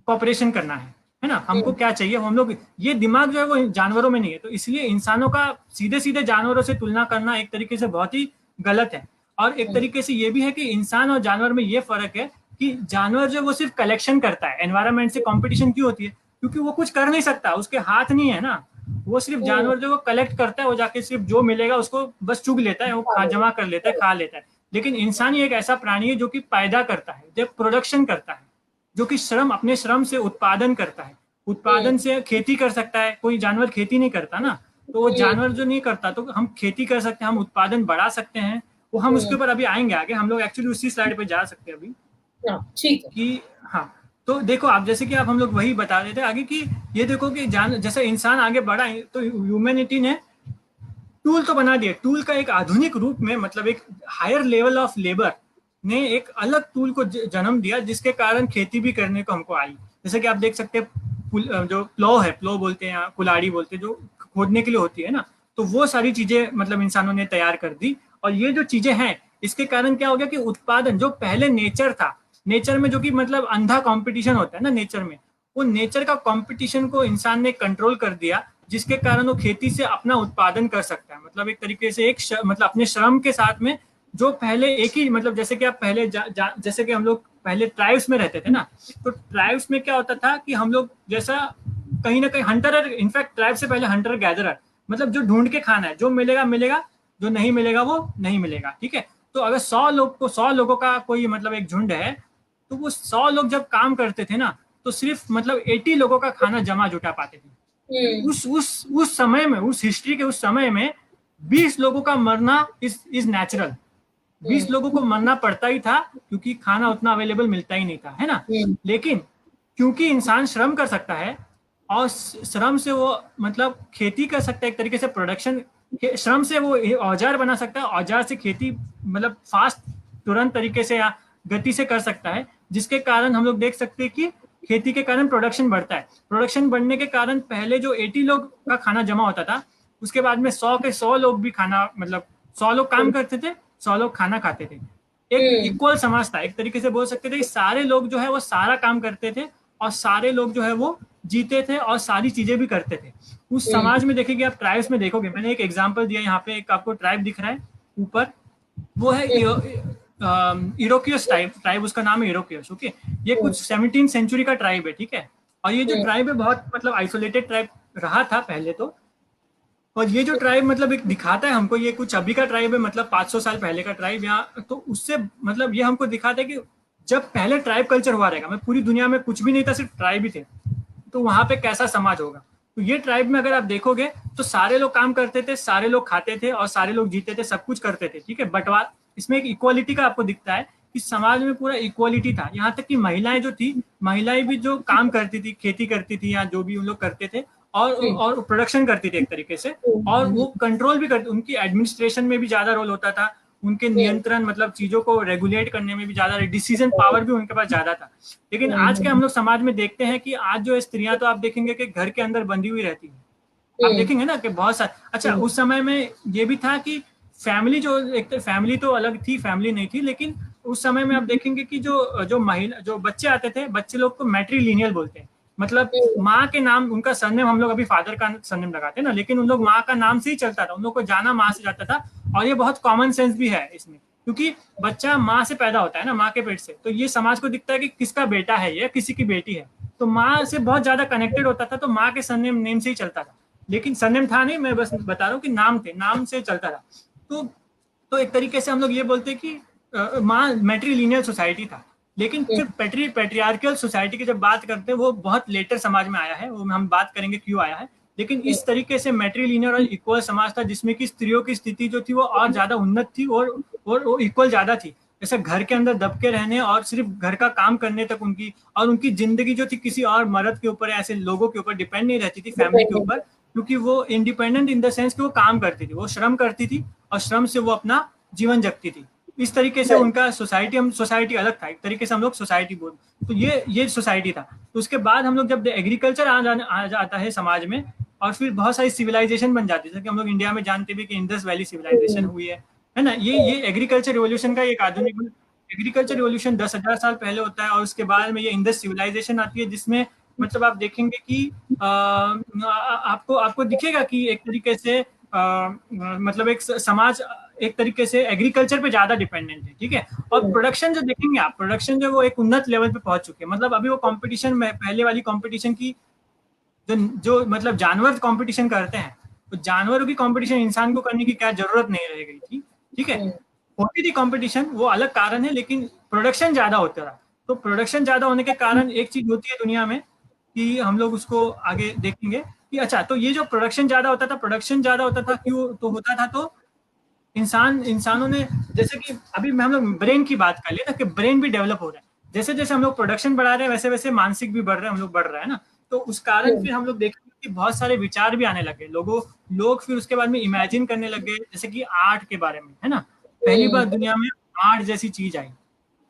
कॉपरेशन करना है। है ना, हमको क्या चाहिए, हम लोग, ये दिमाग जो है वो जानवरों में नहीं है। तो इसलिए इंसानों का सीधे सीधे जानवरों से तुलना करना एक तरीके से बहुत ही गलत है। और एक तरीके से ये भी है कि इंसान और जानवर में ये फर्क है कि जानवर जो वो सिर्फ कलेक्शन करता है। एनवायरमेंट से कंपटीशन क्यों होती है? क्योंकि वो कुछ कर नहीं सकता, उसके हाथ नहीं है ना। वो सिर्फ जानवर जो वो कलेक्ट करता है, वो जाके सिर्फ जो मिलेगा उसको बस चुग लेता है, वो खा जमा कर लेता है, खा लेता है। लेकिन इंसान ही एक ऐसा प्राणी है जो कि पैदा करता है, जो प्रोडक्शन करता है, जो कि श्रम, अपने श्रम से उत्पादन करता है। उत्पादन से खेती कर सकता है, कोई जानवर खेती नहीं करता ना। तो वो जानवर जो नहीं करता, तो हम खेती कर सकते हैं, हम उत्पादन बढ़ा सकते हैं। वो हम उसके ऊपर अभी आएंगे आगे, हम लोग एक्चुअली उसी स्लाइड पे जा सकते हैं अभी ठीक है। कि हाँ। तो देखो आप, जैसे कि आप, हम लोग वही बता रहे थे आगे कि ये देखो कि जैसे इंसान आगे बढ़ा है तो ह्यूमैनिटी ने टूल तो बना दिया। टूल का एक आधुनिक रूप में, मतलब एक हायर लेवल ऑफ लेबर ने एक अलग टूल को जन्म दिया, जिसके कारण खेती भी करने को हमको आई। जैसे कि आप देख सकते हैं, जो प्लो है, प्लो बोलते हैं या कुल्हाड़ी बोलते हैं, जो खोदने के लिए होती है ना, तो वो सारी चीजें मतलब इंसानों ने तैयार कर दी। और ये जो चीजें हैं, इसके कारण क्या हो गया कि उत्पादन, जो पहले नेचर था, नेचर में जो कि मतलब अंधा कंपटीशन होता है ना नेचर में, वो नेचर का कंपटीशन को इंसान ने कंट्रोल कर दिया, जिसके कारण वो खेती से अपना उत्पादन कर सकता है। मतलब एक तरीके से मतलब अपने श्रम के साथ में, जो पहले एक ही, मतलब जैसे कि आप पहले जैसे कि हम लोग पहले ट्राइब्स में रहते थे ना, तो ट्राइब्स में क्या होता था कि हम लोग जैसा कहीं ना कहीं हंटर, इनफैक्ट ट्राइब से पहले हंटर गैदरर, मतलब जो ढूंढ के खाना है, जो मिलेगा मिलेगा, जो नहीं मिलेगा वो नहीं मिलेगा, ठीक है। तो अगर 100 लोगों का कोई मतलब एक झुंड है, तो वो 100 लोग जब काम करते थे ना, तो सिर्फ मतलब 80 लोगों का खाना जमा जुटा पाते थे। उस समय में, उस हिस्ट्री के उस समय में 20 लोगों का मरना इज नेचुरल। 20 लोगों को मरना पड़ता ही था, क्योंकि खाना उतना अवेलेबल मिलता ही नहीं था, है ना। लेकिन क्योंकि इंसान श्रम कर सकता है, और श्रम से वो मतलब खेती कर सकता है, एक तरीके से प्रोडक्शन, श्रम से वो औजार बना सकता है, औजार से खेती मतलब फास्ट, तुरंत तरीके से या गति से कर सकता है, जिसके कारण हम लोग देख सकते हैं कि खेती के कारण प्रोडक्शन बढ़ता है। प्रोडक्शन बढ़ने के कारण पहले जो 80 लोग का खाना जमा होता था, उसके बाद में 100 के 100 लोग भी खाना, मतलब 100 लोग काम करते थे, 100 लोग खाना खाते थे। एक इक्वल समाज था, एक तरीके से बोल सकते थे कि सारे लोग जो है वो सारा काम करते थे, और सारे लोग जो है वो जीते थे, और सारी चीजें भी करते थे। उस समाज में देखेंगे आप, ट्राइब्स में देखोगे, मैंने एक एग्जांपल दिया यहाँ पे, एक आपको ट्राइब दिख रहा है ऊपर, वो है इरोकियस ट्राइब। ट्राइब उसका नाम है इरोकियस, ओके। ये कुछ 17th सेंचुरी का ट्राइब है, ठीक है। और ये जो ट्राइब है बहुत मतलब आइसोलेटेड ट्राइब रहा था पहले तो। और ये जो ट्राइब मतलब एक दिखाता है हमको, ये कुछ अभी का ट्राइब है, मतलब 500 साल पहले का ट्राइब यहाँ, तो उससे मतलब ये हमको दिखाता है कि जब पहले ट्राइब कल्चर हुआ रहेगा, मैं पूरी दुनिया में कुछ भी नहीं था, सिर्फ ट्राइब ही थे, तो वहां पे कैसा समाज होगा। तो ये ट्राइब में अगर आप देखोगे, तो सारे लोग काम करते थे, सारे लोग खाते थे, और सारे लोग जीते थे, सब कुछ करते थे, ठीक है। बंटवारा, इसमें एक इक्वालिटी का आपको दिखता है कि समाज में पूरा इक्वालिटी था। यहाँ तक कि महिलाएं जो थी, महिलाएं भी जो काम करती थी, खेती करती थी, या जो भी उन लोग करते थे, और प्रोडक्शन करती थी एक तरीके से, और वो कंट्रोल भी करती, उनकी एडमिनिस्ट्रेशन में भी ज्यादा रोल होता था, उनके नियंत्रण, मतलब चीजों को रेगुलेट करने में भी ज्यादा, डिसीजन पावर भी उनके पास ज्यादा था। लेकिन आज के हम लोग समाज में देखते हैं कि आज जो स्त्रियां, तो आप देखेंगे कि घर के अंदर बंधी हुई रहती है। आप देखेंगे ना कि बहुत सारे, अच्छा उस समय में ये भी था कि फैमिली, जो एक तो फैमिली तो अलग थी, फैमिली नहीं थी, लेकिन उस समय में आप देखेंगे कि जो जो महिला, जो बच्चे आते थे, बच्चे लोग को मैट्रीलिनियल बोलते हैं। मतलब माँ के नाम, उनका सरनेम, हम लोग अभी फादर का सरनेम लगाते हैं ना, लेकिन उन लोग माँ का नाम से ही चलता था, उन लोग को जाना माँ से जाता था। और ये बहुत कॉमन सेंस भी है इसमें, क्योंकि बच्चा माँ से पैदा होता है ना, माँ के पेट से, तो ये समाज को दिखता है कि किसका बेटा है या किसी की बेटी है, तो माँ से बहुत ज्यादा कनेक्टेड होता था, तो माँ के सरनेम नेम से ही चलता था। लेकिन सरनेम था नहीं, मैं बस बता रहा हूँ कि नाम थे, नाम से चलता था। तो तो एक तरीके से हम लोग ये बोलते हैं कि माँ मैट्रीलिनियल सोसाइटी था। लेकिन फिर पेट्रियार्कल सोसाइटी की जब बात करते हैं, वो बहुत लेटर समाज में आया है, वो हम बात करेंगे क्यों आया है। लेकिन इस तरीके से मैट्रीलिनियर और इक्वल समाज था, जिसमें कि स्त्रियों की स्थिति जो थी वो और ज्यादा उन्नत थी, और वो इक्वल ज्यादा थी। जैसे घर के अंदर दबके रहने और सिर्फ घर का काम करने तक उनकी, और उनकी जिंदगी जो थी किसी और मर्द के ऊपर, ऐसे लोगों के ऊपर डिपेंड नहीं रहती थी, फैमिली के ऊपर, क्योंकि वो इंडिपेंडेंट इन द सेंस कि वो काम करती थी, वो श्रम करती थी, और श्रम से वो अपना जीवन जगती थी। इस तरीके से उनका सोसाइटी, हम सोसाइटी अलग था, एक तरीके से हम लोग सोसाइटी बोल, तो ये सोसाइटी था। तो उसके बाद हम लोग जब एग्रीकल्चर आ जाता है समाज में, और फिर बहुत सारी सिविलाइजेशन बन जाती है, जैसे कि हम लोग इंडिया में जानते भी कि इंडस वैली सिविलाइजेशन हुई है ना। ये एग्रीकल्चर रिवोल्यूशन का एक आधुनिक, एग्रीकल्चर रिवोल्यूशन 10,000 साल पहले होता है, और उसके बाद में ये इंडस सिविलाइजेशन आती है, जिसमें मतलब आप देखेंगे कि आपको आपको दिखेगा कि एक तरीके से मतलब एक समाज एक तरीके से एग्रीकल्चर पे ज्यादा डिपेंडेंट है, ठीक है। और प्रोडक्शन जो देखेंगे आप, प्रोडक्शन जो वो एक उन्नत लेवल पे पहुंच चुके हैं। मतलब अभी वो कंपटीशन में पहले वाली कंपटीशन की जो जो मतलब जानवर कंपटीशन करते हैं, तो जानवरों की कंपटीशन इंसान को करने की क्या जरूरत नहीं रह गई थी, ठीक है। होती थी कंपटीशन, वो अलग कारण है, लेकिन प्रोडक्शन ज्यादा होता रहा। तो प्रोडक्शन ज्यादा होने के कारण एक चीज होती है दुनिया में कि हम लोग उसको आगे देखेंगे कि अच्छा, तो ये जो प्रोडक्शन ज्यादा होता था, प्रोडक्शन ज्यादा होता था क्यों तो होता था, तो इंसानों ने, जैसे कि अभी हम लोग ब्रेन की बात कर लिए ना, कि ब्रेन भी डेवलप हो रहा है। जैसे जैसे हम लोग प्रोडक्शन बढ़ा रहे हैं, वैसे वैसे मानसिक भी बढ़ रहे हैं, हम लोग बढ़ रहा है ना। तो उस कारण फिर हम लोग देखेंगे कि बहुत सारे विचार भी आने लगे लोग फिर उसके बाद में इमेजिन करने लगे, जैसे कि आर्ट के बारे में, है ना। पहली बार दुनिया में आर्ट जैसी चीज आई,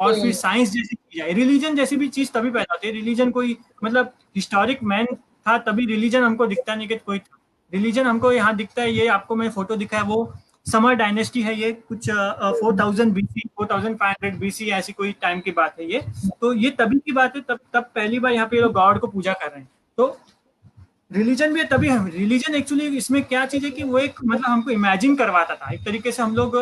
और फिर साइंस जैसी चीज आई। रिलीजन जैसी भी चीज तभी पैदा होती है। रिलीजन कोई मतलब हिस्टोरिक मैन था तभी रिलीजन हमको दिखता नहीं कि कोई था। रिलीजन हमको यहाँ दिखता है, ये आपको मैं फोटो दिखा है, वो समर डायनेस्टी है, ये कुछ 4000 BC 4500 BC ऐसी कोई टाइम की बात है ये। तो ये तभी की बात है, तब तब पहली बार यहाँ पे लोग गॉड को पूजा कर रहे हैं। तो रिलीजन भी तभी है। रिलीजन एक्चुअली इसमें क्या चीज है कि वो एक मतलब हमको इमेजिन करवाता था एक तरीके से। हम लोग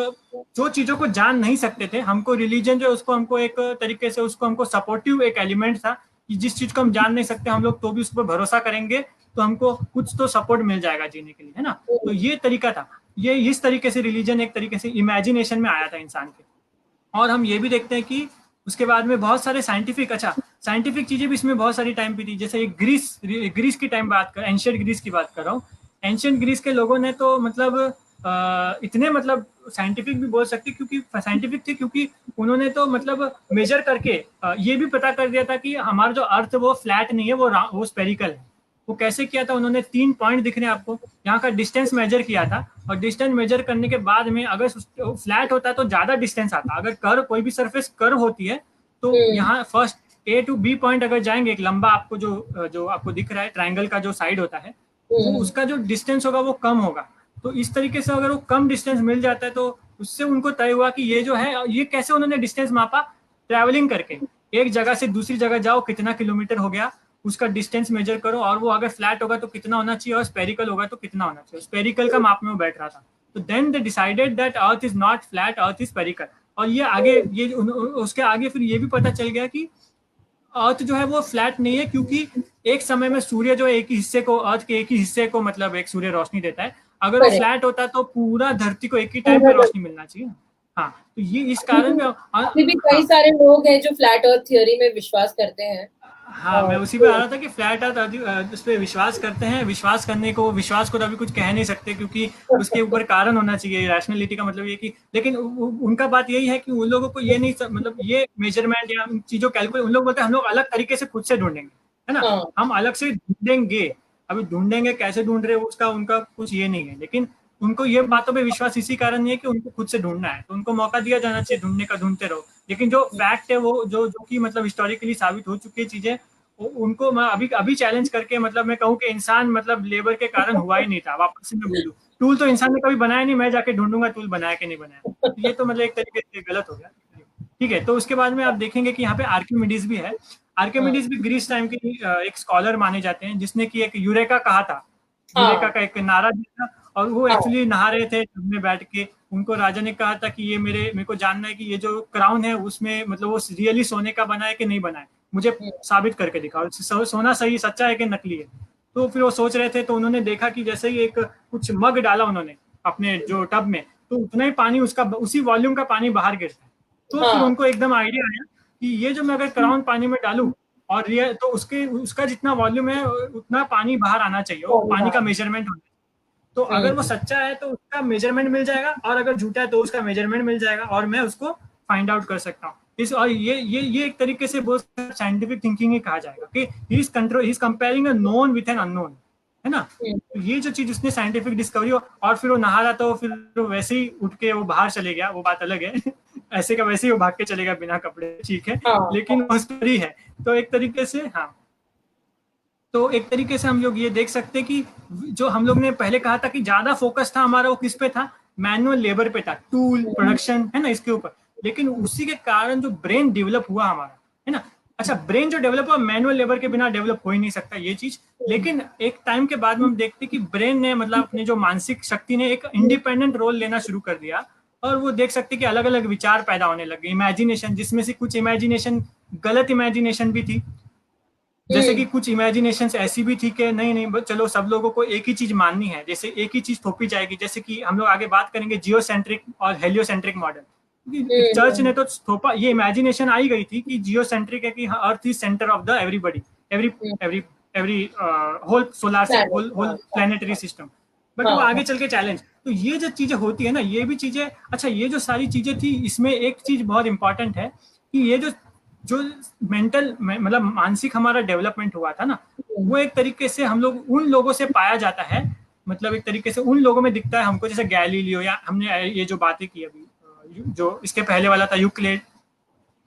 जो चीजों को जान नहीं सकते थे, हमको रिलीजन जो उसको हमको एक तरीके से उसको हमको सपोर्टिव एक एलिमेंट था कि जिस चीज को हम जान नहीं सकते हम लोग तो भी उस पर भरोसा करेंगे तो हमको कुछ तो सपोर्ट मिल जाएगा जीने के लिए, है ना। तो ये तरीका था, ये इस तरीके से रिलीजन एक तरीके से इमेजिनेशन में आया था इंसान के। और हम ये भी देखते हैं कि उसके बाद में बहुत सारे साइंटिफिक, अच्छा साइंटिफिक चीजें भी इसमें बहुत सारी टाइम पे थी। जैसे ग्रीस की टाइम बात कर, एंशियंट ग्रीस की बात कर रहा हूँ। एंशियंट ग्रीस के लोगों ने तो मतलब इतने मतलब साइंटिफिक भी बोल सकते, क्योंकि साइंटिफिक थे क्योंकि उन्होंने तो मतलब मेजर करके ये भी पता कर दिया था कि हमारा जो अर्थ वो फ्लैट नहीं है, वो स्पेरिकल है। वो कैसे किया था उन्होंने, 3 पॉइंट दिख रहे हैं आपको, यहाँ का डिस्टेंस मेजर किया था। और डिस्टेंस मेजर करने के बाद में अगर फ्लैट होता तो ज्यादा डिस्टेंस आता, अगर कर्व कोई भी सरफेस कर्व होती है तो यहाँ first A to B point अगर जाएंगे, एक लंबा आपको जो आपको दिख रहा है ट्राइंगल का जो साइड होता है, वो उसका जो डिस्टेंस होगा वो कम होगा। तो इस तरीके से अगर वो कम डिस्टेंस मिल जाता है तो उससे उनको तय हुआ कि ये जो है, ये कैसे उन्होंने डिस्टेंस मापा, ट्रैवलिंग करके। एक जगह से दूसरी जगह जाओ, कितना किलोमीटर हो गया, उसका डिस्टेंस मेजर करो, और वो अगर फ्लैट होगा तो कितना होना चाहिए, और स्पेरिकल होगा तो कितना होना चाहिए। स्पेरिकल का माप में वो बैठ रहा था। तो then they decided that earth is not flat, earth is spherical. और ये आगे ये उसके आगे फिर ये भी पता चल गया कि अर्थ जो है वो फ्लैट नहीं है, क्योंकि एक समय में सूर्य जो है एक ही हिस्से को, अर्थ के एक ही हिस्से को मतलब एक सूर्य रोशनी देता है। अगर वो फ्लैट होता तो पूरा धरती को एक ही टाइम पे रोशनी मिलना चाहिए। हाँ, तो ये इस कारण में अभी भी कई हाँ सारे लोग हैं जो फ्लैट अर्थ थ्योरी में विश्वास करते हैं। हाँ, मैं उसी पे आ रहा था कि फ्लैट अर्थ उस पर विश्वास करते हैं। विश्वास करने को, विश्वास को तो अभी कुछ कह नहीं सकते, क्योंकि उसके ऊपर कारण होना चाहिए। रैशनैलिटी का मतलब ये कि, लेकिन उनका बात यही है कि उन लोगों को ये नहीं मतलब ये मेजरमेंट या चीजों कैलकुलेट, उन लोग बोलते हैं हम लोग अलग तरीके से खुद से ढूंढेंगे, है ना। हाँ, हम अलग से ढूंढेंगे, अभी ढूंढेंगे कैसे ढूंढ रहे हैं उसका उनका कुछ ये नहीं है, लेकिन उनको ये बातों पे विश्वास इसी कारण नहीं है कि उनको खुद से ढूंढना है, तो उनको मौका दिया जाना चाहिए ढूंढने का, ढूंढते रहो। लेकिन जो फैक्ट है वो जो कि मतलब हिस्टोरिकली साबित हो चुकी है चीजें, उनको मैं अभी अभी चैलेंज करके मतलब मैं कहूँ कि इंसान मतलब लेबर के कारण हुआ ही नहीं था। वापस से मैं बोलूँ, टूल तो इंसान ने कभी बनाया नहीं, मैं जाके ढूंढूंगा टूल बनाया कि नहीं बनाया। तो ये तो मतलब एक तरीके से गलत हो गया, ठीक है। तो उसके बाद में आप देखेंगे कि यहाँ पे आर्किमिडीज भी है। आर्किमिडीज भी ग्रीस टाइम के एक स्कॉलर माने जाते हैं, जिसने की एक यूरेका कहा था। यूरेका हाँ, का एक नारा दिया था, और वो हाँ, एक्चुअली नहा रहे थे टब में बैठ के। उनको राजा ने कहा था कि ये मेरे को जानना है कि ये जो क्राउन है उसमें मतलब वो रियली सोने का बना है कि नहीं बना है, मुझे साबित करके दिखाओ सोना सही सच्चा है कि नकली है। तो फिर वो सोच रहे थे, तो उन्होंने देखा कि जैसे ही एक कुछ मग डाला उन्होंने अपने जो टब में, तो उतना ही पानी उसका उसी वॉल्यूम का पानी बाहर गिरता है। तो फिर हाँ, उनको एकदम आइडिया आया कि ये जो मैं अगर क्राउन पानी में डालूं और रियल, तो उसके उसका जितना वॉल्यूम है उतना पानी बाहर आना चाहिए, वो पानी का मेजरमेंट होना चाहिए। तो अगर वो सच्चा है तो उसका मेजरमेंट मिल जाएगा, और अगर झूठा है तो उसका मेजरमेंट मिल जाएगा, और मैं उसको फाइंड आउट कर सकता हूँ। इस और ये एक तरीके से बहुत साइंटिफिक थिंकिंग ही कहा जाएगा कि he is comparing a known with an unknown, है ना। तो ये जो चीज उसने साइंटिफिक डिस्कवरी हो, और फिर वो नहा रहा था, फिर वो वैसे ही उठ के वो बाहर चले गया, वो बात अलग है ऐसे का वैसे ही वो भाग के चलेगा बिना कपड़े, ठीक है, हाँ, लेकिन वो स्टोरी है। तो एक तरीके से हाँ, तो एक तरीके से हम लोग ये देख सकते हैं कि जो हम लोग ने पहले कहा था कि ज्यादा फोकस था हमारा, वो किस पे था, मैनुअल लेबर पे था, टूल प्रोडक्शन, है ना, इसके ऊपर। लेकिन उसी के कारण जो ब्रेन डेवलप हुआ हमारा, है ना, अच्छा, ब्रेन जो डेवलप हुआ मैनुअल लेबर के बिना डेवलप हो ही नहीं सकता ये चीज, लेकिन एक टाइम के बाद में हम देखते कि ब्रेन ने मतलब अपने जो मानसिक शक्ति ने एक इंडिपेंडेंट रोल लेना शुरू कर दिया, और वो देख सकते कि अलग अलग विचार पैदा होने लगे, इमेजिनेशन, जिसमें से कुछ इमेजिनेशन गलत इमेजिनेशन भी थी, जैसे कि कुछ इमेजिनेशंस ऐसी भी थी कि नहीं नहीं चलो सब लोगों को एक ही चीज माननी है, जैसे एक ही चीज थोपी जाएगी, जैसे कि हम लोग आगे बात करेंगे जियोसेंट्रिक और हेलियोसेंट्रिक मॉडल। चर्च ने तो थोपा, ये इमेजिनेशन आई गई थी कि जियोसेंट्रिक है कि earth is center of the everybody, every every every whole solar whole whole planetary system. But वो आगे चल के चैलेंज, तो ये जो चीजें होती है ना, ये भी चीजें, अच्छा ये जो सारी चीजें थी, इसमें एक चीज बहुत इंपॉर्टेंट है कि ये जो जो मेंटल मतलब मानसिक हमारा डेवलपमेंट हुआ था ना, वो एक तरीके से हम लोग उन लोगों से पाया जाता है, मतलब एक तरीके से उन लोगों में दिखता है हमको, जैसे गैलीलियो, या हमने ये जो बातें की अभी, जो इसके पहले वाला था यूक्लिड,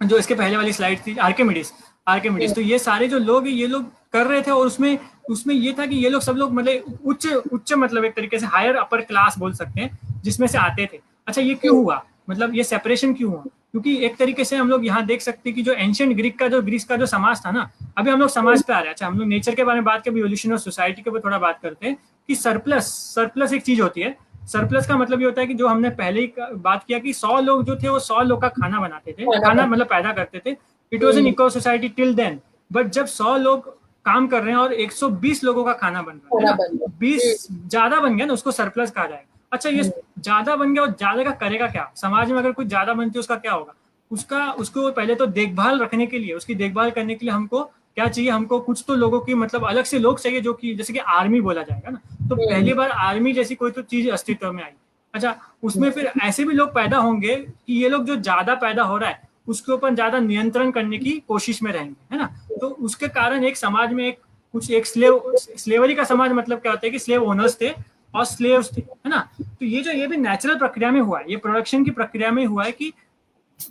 जो इसके पहले वाली स्लाइड थी आर्किमिडीज, आर्किमिडीज, तो ये सारे जो लोग ये लोग कर रहे थे, और उसमें उसमें ये था कि ये लोग सब लोग मतलब उच्च उच्च मतलब एक तरीके से हायर अपर क्लास बोल सकते हैं जिसमें से आते थे। अच्छा ये क्यों हुआ, मतलब ये सेपरेशन क्यों हुआ, क्योंकि एक तरीके से हम लोग यहाँ देख सकते हैं कि जो एंशियंट ग्रीस का जो समाज था ना, अभी हम लोग समाज पे आ रहे हैं। अच्छा हम लोग नेचर के बारे में बात करें, इवोल्यूशन और सोसाइटी के ऊपर थोड़ा बात करते हैं कि सरप्लस, सरप्लस एक चीज होती है। सरप्लस का मतलब ये होता है कि जो हमने पहले ही बात किया कि 100 लोग जो थे वो 100 लोग का खाना बनाते थे, खाना मतलब पैदा करते थे, it was an eco society till then. But जब 100 लोग काम कर रहे हैं और 120 लोगों का खाना बन रहा है, 20 ज्यादा बन गया ना, उसको सरप्लस कहा जाएगा। अच्छा ये ज्यादा बन गया और ज्यादा का करेगा क्या, समाज में अगर कुछ ज्यादा बनती है उसका क्या होगा, उसका उसको पहले तो देखभाल रखने के लिए, उसकी देखभाल करने के लिए हमको क्या चाहिए, हमको कुछ तो लोगों की मतलब अलग से लोग चाहिए, जो कि जैसे कि आर्मी बोला जाएगा ना, तो पहली बार आर्मी जैसी कोई तो चीज अस्तित्व में आई। अच्छा उसमें फिर ऐसे भी लोग पैदा होंगे कि ये लोग जो ज्यादा पैदा हो रहा है उसके ऊपर ज्यादा नियंत्रण करने की कोशिश में रहेंगे, है ना। तो उसके कारण एक समाज में एक कुछ एक स्लेवरी का समाज मतलब क्या होता है कि स्लेव ओनर्स थे और स्लेव्स थे, है ना। तो ये भी नेचुरल प्रक्रिया में हुआ है, ये प्रोडक्शन की प्रक्रिया में हुआ है कि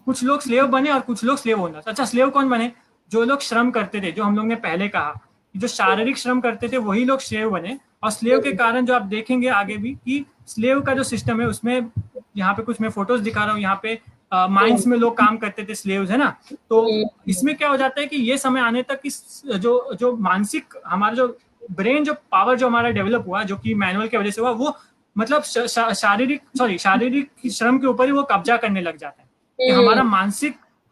कुछ लोग स्लेव बने और कुछ लोग स्लेव ओनर्स। अच्छा स्लेव कौन बने, जो लोग श्रम करते थे, जो हम लोग ने पहले कहा, जो शारीरिक श्रम करते थे वही लोग स्लेव बने। और स्लेव के कारण जो आप देखेंगे आगे भी कि स्लेव का जो सिस्टम है उसमें, यहाँ पे कुछ मैं फोटोज दिखा रहा हूँ, यहाँ पे माइंस में लोग काम करते थे स्लेव्स, है ना। तो इसमें क्या हो जाता है कि ये समय आने तक कि जो जो मानसिक हमारा जो ब्रेन जो पावर जो हमारा डेवलप हुआ, जो कि मैनुअल की वजह से हुआ, वो मतलब शारीरिक श्रम के ऊपर ही वो कब्जा करने लग जाता है, कि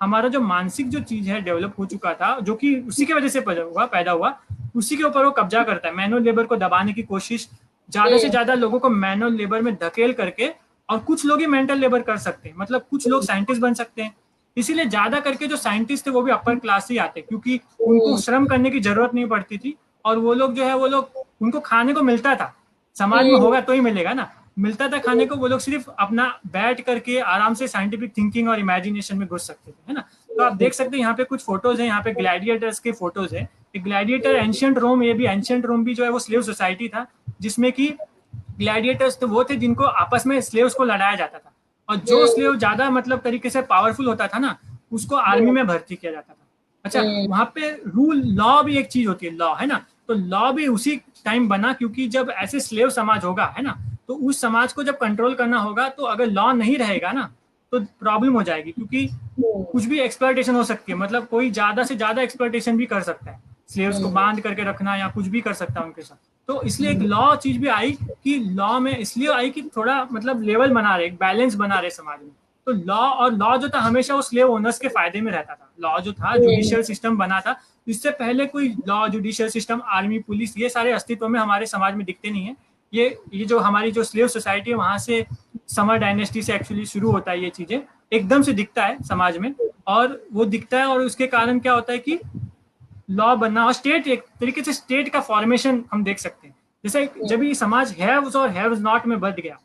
हमारा जो मानसिक जो चीज है डेवलप हो चुका था, जो कि उसी की वजह से पैदा हुआ, उसी के ऊपर वो कब्जा करता है, मैनुअल लेबर को दबाने की कोशिश, ज्यादा से ज्यादा लोगों को मैनुअल लेबर में धकेल करके, और कुछ लोग ही मेंटल लेबर कर सकते हैं, मतलब कुछ लोग साइंटिस्ट बन सकते हैं। इसीलिए ज्यादा करके जो साइंटिस्ट थे वो भी अपर क्लास से आते, क्योंकि उनको श्रम करने की जरूरत नहीं पड़ती थी, और वो लोग जो है वो लोग उनको खाने को मिलता था, समाज में होगा तो ही मिलेगा ना, मिलता था खाने को, वो लोग सिर्फ अपना बैठ करके आराम से साइंटिफिक थिंकिंग और इमेजिनेशन में घुस सकते थे, है ना। तो आप देख सकते हैं यहाँ पे कुछ फोटोज हैं, यहाँ पे ग्लैडिएटर्स के फोटोज है। ग्लैडिएटर एंशियंट रोम, ये भी एंशियंट रोम भी जो है वो स्लेव सोसाइटी था, जिसमें कि ग्लैडिएटर्स तो वो थे जिनको आपस में स्लेव्स को लड़ाया जाता था, और जो स्लेव ज्यादा मतलब तरीके से पावरफुल होता था ना, उसको आर्मी में भर्ती किया जाता था। अच्छा वहां पे रूल लॉ भी एक चीज होती है, लॉ, है ना। तो लॉ भी उसी टाइम बना, क्योंकि जब ऐसे स्लेव समाज होगा, है ना, तो उस समाज को जब कंट्रोल करना होगा, तो अगर लॉ नहीं रहेगा ना तो प्रॉब्लम हो जाएगी, क्योंकि कुछ भी एक्सप्लॉयटेशन हो सकती है, मतलब कोई ज्यादा से ज्यादा एक्सप्लॉयटेशन भी कर सकता है, स्लेव्स को बांध करके रखना या कुछ भी कर सकता है उनके साथ। तो इसलिए एक लॉ चीज भी आई, कि लॉ में इसलिए आई कि थोड़ा मतलब लेवल बना रहे, एक बैलेंस बना रहे समाज में। तो लॉ जो था हमेशा वो स्लेव ओनर्स के फायदे में रहता था, लॉ जो था जुडिशियल सिस्टम बना था, इससे पहले कोई law judicial system army police ये सारे अस्तित्व में हमारे समाज में दिखते नहीं है। ये जो हमारी जो स्लेव सोसाइटी है वहां से समर डायनेस्टी से एक्चुअली शुरू होता है, ये चीजें एकदम से दिखता है समाज में, और वो दिखता है, और उसके कारण क्या होता है कि लॉ बनना, और स्टेट एक तरीके से स्टेट का फॉर्मेशन हम देख सकते हैं। जैसे जब ये समाज हैव्स और हैव्स नॉट में बद गया,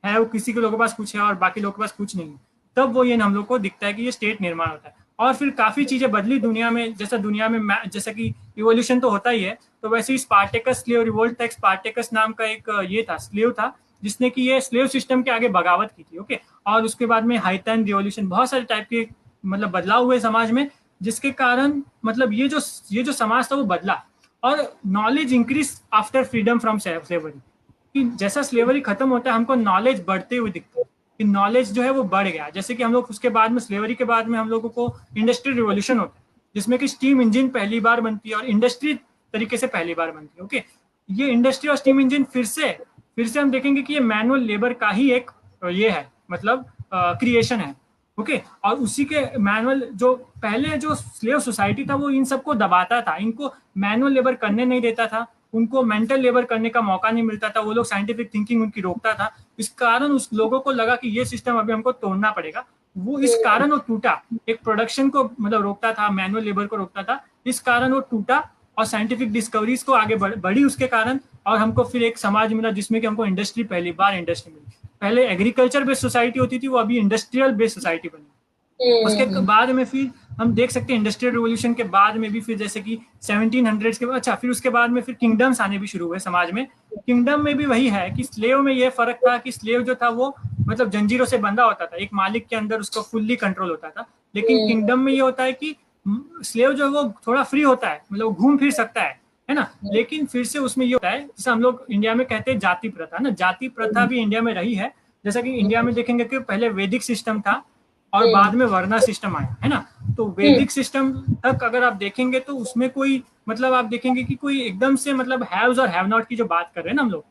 है वो किसी के लोगों के पास कुछ है और बाकी लोगों के पास कुछ नहीं है, तब वो ये हम लोग को दिखता है कि ये स्टेट निर्माण होता है। और फिर काफी चीजें बदली दुनिया में, जैसा दुनिया में जैसा कि इवोल्यूशन तो होता ही है, तो वैसे ही स्पार्टेकस स्लेव रिवोल्ट था, स्पार्टेकस नाम का एक ये था स्लेव था, जिसने कि ये स्लेव सिस्टम के आगे बगावत की थी, ओके। और उसके बाद में हाइटन रिवोल्यूशन, बहुत सारे टाइप के मतलब बदलाव हुए समाज में, जिसके कारण मतलब ये जो समाज था वो बदला, और knowledge increase after freedom from slavery, कि जैसा स्लेवरी खत्म होता है हमको नॉलेज बढ़ते हुए दिखता है, कि नॉलेज जो है वो बढ़ गया। जैसे कि हम लोग उसके बाद में स्लेवरी के बाद में हम लोगों को इंडस्ट्रियल रिवॉल्यूशन होता है, जिसमें कि स्टीम इंजन पहली बार बनती है और इंडस्ट्री तरीके से पहली बार बनती है। ओके, ये इंडस्ट्री और स्टीम इंजन फिर से हम देखेंगे कि ये मैनुअल लेबर का ही एक ये है, मतलब क्रिएशन है। ओके, और उसी के मैनुअल जो पहले जो स्लेव सोसाइटी था वो इन सबको दबाता था, इनको मैनुअल लेबर करने नहीं देता था, उनको मेंटल लेबर करने का मौका नहीं मिलता था, वो लोग साइंटिफिक थिंकिंग उनकी रोकता था। इस कारण उस लोगों को लगा कि ये सिस्टम अभी हमको तोड़ना पड़ेगा, वो इस कारण वो टूटा। एक प्रोडक्शन को मतलब रोकता था, मैनुअल लेबर को रोकता था, इस कारण वो टूटा और साइंटिफिक डिस्कवरीज को आगे बढ़ी उसके कारण, और हमको फिर एक समाज मिला जिसमें कि हमको इंडस्ट्री, पहली बार इंडस्ट्री मिली। पहले एग्रीकल्चर बेस्ड सोसाइटी होती थी, वो अभी इंडस्ट्रियल बेस्ड सोसाइटी बनी। उसके बाद में फिर हम देख सकते हैं इंडस्ट्रियल रिवॉल्यूशन के बाद में भी फिर जैसे कि 1700 के बाद, अच्छा फिर उसके बाद में फिर किंगडम्स आने भी शुरू हुए समाज में। किंगडम में भी वही है कि स्लेव में ये फर्क था कि स्लेव जो था वो मतलब जंजीरों से बंधा होता था, एक मालिक के अंदर उसको फुल्ली कंट्रोल होता था। लेकिन किंगडम में ये होता है कि स्लेव जो है वो थोड़ा फ्री होता है, मतलब घूम फिर सकता है ना। लेकिन फिर से उसमें ये होता है जैसे हम लोग इंडिया में कहते हैं जाति प्रथा ना, जाति प्रथा भी इंडिया में रही है। जैसा कि इंडिया में देखेंगे कि पहले वैदिक सिस्टम था और बाद में वर्ना सिस्टम आया, है ना। तो वैदिक सिस्टम तक अगर आप देखेंगे तो उसमें कोई मतलब आप देखेंगे कि कोई एकदम से मतलब हैव्स और हैव नॉट की जो बात कर रहे हैं ना हम लोग,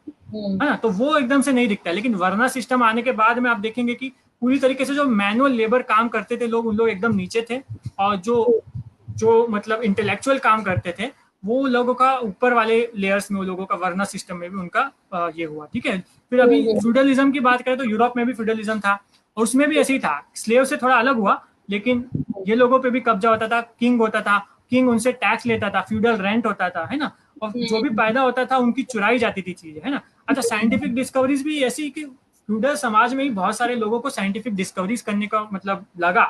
है ना, तो वो एकदम से नहीं दिखता है। लेकिन वर्ना सिस्टम आने के बाद में आप देखेंगे कि पूरी तरीके से जो मैनुअल लेबर काम करते थे लोग, उन लोग एकदम नीचे थे, और जो जो मतलब इंटेलेक्चुअल काम करते थे वो लोगों का ऊपर वाले लेयर्स में, वो लोगों का वर्ना सिस्टम में भी उनका ये हुआ। ठीक है, फिर अभी फ्यूडलिज्म की बात करें तो यूरोप में भी फ्यूडलिज्म था और उसमें भी ऐसे ही था, स्लेव से थोड़ा अलग हुआ, लेकिन ये लोगों पे भी कब्जा होता था, किंग होता था, किंग उनसे टैक्स लेता था, फ्यूडल रेंट होता था, है ना, और जो भी पैदा होता था उनकी चुराई जाती थी चीजें, है ना। अच्छा, साइंटिफिक डिस्कवरीज भी ऐसी कि फ्यूडल समाज में ही बहुत सारे लोगों को साइंटिफिक डिस्कवरीज करने का मतलब लगा।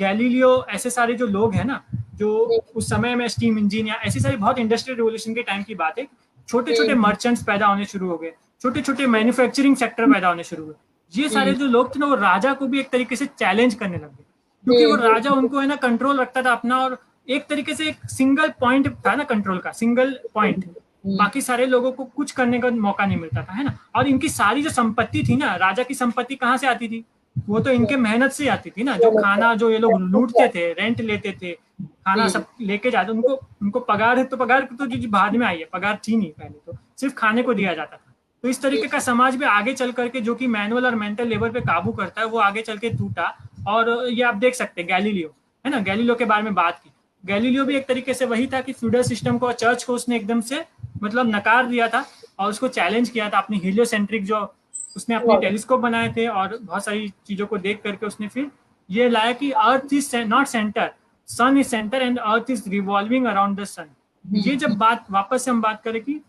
गैलीलियो, ऐसे सारे जो लोग हैं ना, जो उस समय में स्टीम इंजन या ऐसी सारी बहुत इंडस्ट्रियल रिवोल्यूशन के टाइम की बात है, छोटे छोटे मर्चेंट्स पैदा होने शुरू हो गए, छोटे छोटे मैन्युफैक्चरिंग सेक्टर पैदा होने शुरू हुए। ये सारे जो लोग थे ना वो राजा को भी एक तरीके से चैलेंज करने लगे, क्योंकि वो राजा उनको है ना कंट्रोल रखता था अपना, और एक तरीके से एक सिंगल पॉइंट था ना कंट्रोल का, सिंगल पॉइंट, बाकी सारे लोगों को कुछ करने का मौका नहीं मिलता था, है ना। और इनकी सारी जो संपत्ति थी ना, राजा की संपत्ति कहाँ से आती थी, वो तो इनके मेहनत से आती थी ना, जो खाना जो ये लोग लूटते थे, रेंट लेते थे, खाना सब लेके जाते, उनको उनको पगार है तो पगार तो जो बाद में आई है, पगार थी नहीं, पहले तो सिर्फ खाने को दिया जाता था। तो इस तरीके का समाज भी आगे चल करके जो कि मैनुअल और मेंटल लेबर पे काबू करता है, वो आगे चल के टूटा। और ये आप देख सकते हैं गैलीलियो, है ना, गैलीलियो के बारे में बात की। गैलीलियो भी एक तरीके से वही था कि फ्यूडल सिस्टम को और चर्च को उसने एकदम से मतलब नकार दिया था और उसको चैलेंज किया था अपनी हीलियोसेंट्रिक जो उसने अपने टेलीस्कोप बनाए थे और बहुत सारी चीजों को देख करके उसने फिर ये लाया कि earth is not centre, sun is centre and earth is revolving around the sun. ये जब बात वापस से हम बात करें कि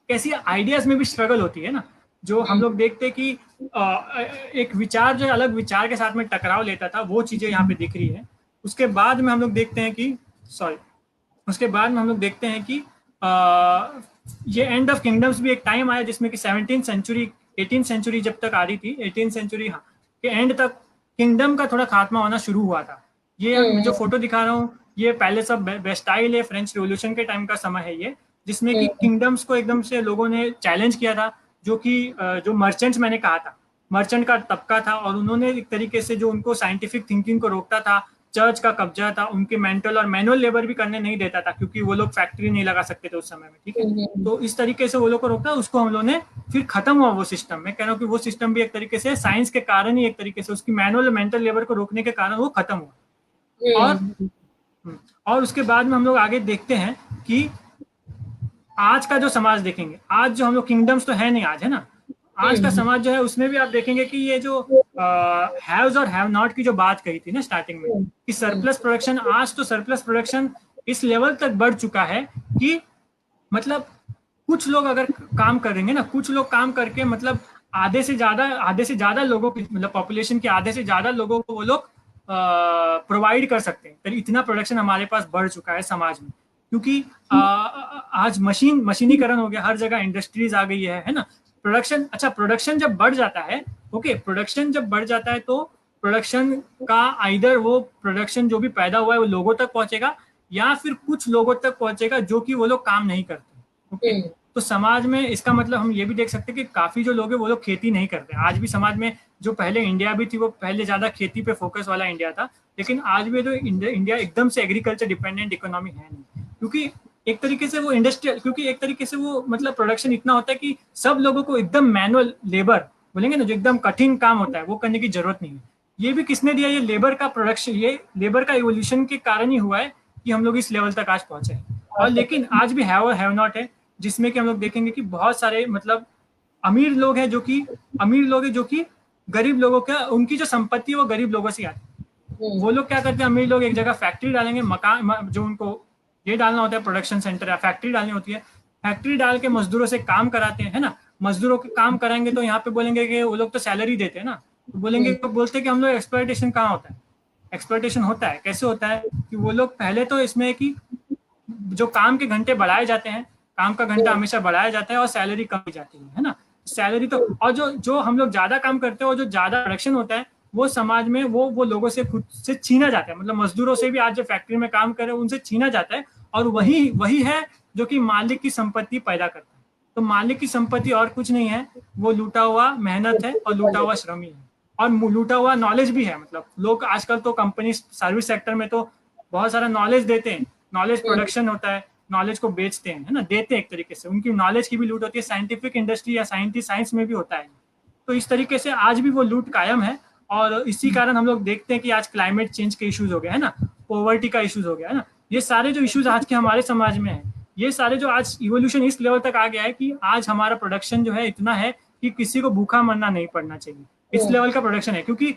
कैसी आइडियाज में भी स्ट्रगल होती है ना, जो हम लोग देखते हैं कि एक विचार जो अलग विचार के साथ में टकराव लेता था, वो चीजें यहाँ पे दिख रही है। उसके बाद में हम लोग देखते हैं कि उसके बाद में हम लोग देखते हैं कि ये एंड ऑफ किंगडम्स भी एक टाइम आया जिसमें कि 17th सेंचुरी 18th सेंचुरी जब तक आ रही थी, 18th सेंचुरी हाँ के एंड तक किंगडम का थोड़ा खात्मा होना शुरू हुआ था। ये जो फोटो दिखा रहा हूँ ये पैलेस ऑफ बेस्टाइल है, फ्रेंच रिवोल्यूशन के टाइम का समय है ये, जिसमें कि किंगडम्स को एकदम से लोगों ने चैलेंज किया था, जो कि जो मर्चेंट्स मैंने कहा था, मर्चेंट का तबका था, और उन्होंने एक तरीके से जो उनको साइंटिफिक थिंकिंग को रोकता था, चर्च का कब्जा था, उनके मेंटल और मैनुअल लेबर भी करने नहीं देता था क्योंकि वो लोग फैक्ट्री नहीं लगा सकते थे उस समय में। ठीक है, तो इस तरीके से वो लोग को रोकता, उसको हम लोगों ने फिर खत्म हुआ वो सिस्टम। मैं कह रहा हूँ कि वो सिस्टम भी एक तरीके से साइंस के कारण ही, एक तरीके से उसकी मैनुअल मेंटल लेबर को रोकने के कारण वो खत्म हुआ। और उसके बाद में हम लोग आगे देखते हैं कि आज का जो समाज देखेंगे, आज जो हम लोग किंगडम्स तो है नहीं आज, है ना, आज का समाज जो है उसमें भी आप देखेंगे कि ये जो हैव्स और हैव नॉट की जो बात कही थी ना स्टार्टिंग में कि सरप्लस प्रोडक्शन, आज तो सरप्लस प्रोडक्शन इस लेवल तक बढ़ चुका है कि मतलब कुछ लोग अगर काम करेंगे ना, कुछ लोग काम करके मतलब आधे से ज्यादा लोगों की मतलब पॉपुलेशन के आधे से ज्यादा लोगों को वो लोग प्रोवाइड कर सकते हैं। तो इतना प्रोडक्शन हमारे पास बढ़ चुका है समाज में, क्योंकि आज मशीनीकरण हो गया, हर जगह इंडस्ट्रीज आ गई है ना। प्रोडक्शन, अच्छा प्रोडक्शन जब बढ़ जाता है, ओके, प्रोडक्शन जब बढ़ जाता है तो प्रोडक्शन का आइदर वो प्रोडक्शन जो भी पैदा हुआ है वो लोगों तक पहुंचेगा या फिर कुछ लोगों तक पहुंचेगा जो कि वो लोग काम नहीं करते। ओके, तो समाज में इसका मतलब हम ये भी देख सकते हैं कि काफ़ी जो लोग हैं वो लोग खेती नहीं करते। आज भी समाज में जो पहले इंडिया भी थी वो पहले ज़्यादा खेती पे फोकस वाला इंडिया था, लेकिन आज भी तो इंडिया एकदम से एग्रीकल्चर डिपेंडेंट इकोनॉमी है नहीं, क्योंकि एक तरीके से वो इंडस्ट्रियल, क्योंकि एक तरीके से वो मतलब प्रोडक्शन इतना होता है कि सब लोगों को एकदम मैनुअल लेबर बोलेंगे ना, जो एकदम कठिन काम होता है वो करने की जरूरत नहीं है। ये भी किसने दिया, ये लेबर का प्रोडक्शन, ये लेबर का इवोल्यूशन के कारण ही हुआ है कि हम लोग इस लेवल तक आज पहुंचे हैं। और लेकिन आज भी हैव और हैव नॉट है, जिसमें कि हम लोग देखेंगे कि बहुत सारे मतलब अमीर लोग हैं जो कि गरीब लोगों का, उनकी जो संपत्ति है वो गरीब लोगों से आती है। वो लोग क्या करते हैं, अमीर लोग एक जगह फैक्ट्री डालेंगे, मकान जो उनको ये डालना होता है, प्रोडक्शन सेंटर या फैक्ट्री डालनी होती है, फैक्ट्री डाल के मजदूरों से काम कराते हैं, है ना। मजदूरों के काम कराएंगे तो यहाँ पे बोलेंगे कि वो लोग तो सैलरी देते हैं ना, तो बोलेंगे, तो बोलते हैं कि हम लोग एक्सप्लॉयटेशन कहाँ होता है, एक्सप्लॉयटेशन होता है, कैसे होता है कि वो लोग पहले तो इसमें कि जो काम के घंटे बढ़ाए जाते हैं, काम का घंटा हमेशा बढ़ाया जाता है और सैलरी कम की जाती है ना। सैलरी तो, और जो जो हम लोग ज्यादा काम करते हैं और जो ज्यादा प्रोडक्शन होता है वो समाज में वो लोगों से खुद से छीना जाता है, मतलब मजदूरों से भी आज जो फैक्ट्री में काम कर रहे हैं उनसे छीना जाता है, और वही वही है जो कि मालिक की संपत्ति पैदा करता है। तो मालिक की संपत्ति और कुछ नहीं है, वो लूटा हुआ मेहनत है और लूटा हुआ श्रम ही है, और लूटा हुआ नॉलेज भी है। मतलब लोग आजकल तो कंपनी सर्विस सेक्टर में तो बहुत सारा नॉलेज देते हैं, नॉलेज प्रोडक्शन होता है, नॉलेज को बेचते हैं, है ना, देते हैं एक तरीके से, उनकी नॉलेज की भी लूट होती है, साइंटिफिक इंडस्ट्री या साइंस में भी होता है। तो इस तरीके से आज भी वो लूट कायम है, और इसी कारण हम लोग देखते हैं कि आज क्लाइमेट चेंज के इश्यूज हो गए, है ना, पॉवर्टी का इश्यूज हो गया, है ना। ये सारे जो इश्यूज आज के हमारे समाज में है, ये सारे जो आज इवोल्यूशन इस लेवल तक आ गया है कि आज हमारा प्रोडक्शन जो है इतना है कि किसी को भूखा मरना नहीं पड़ना चाहिए, इस लेवल का प्रोडक्शन है। क्योंकि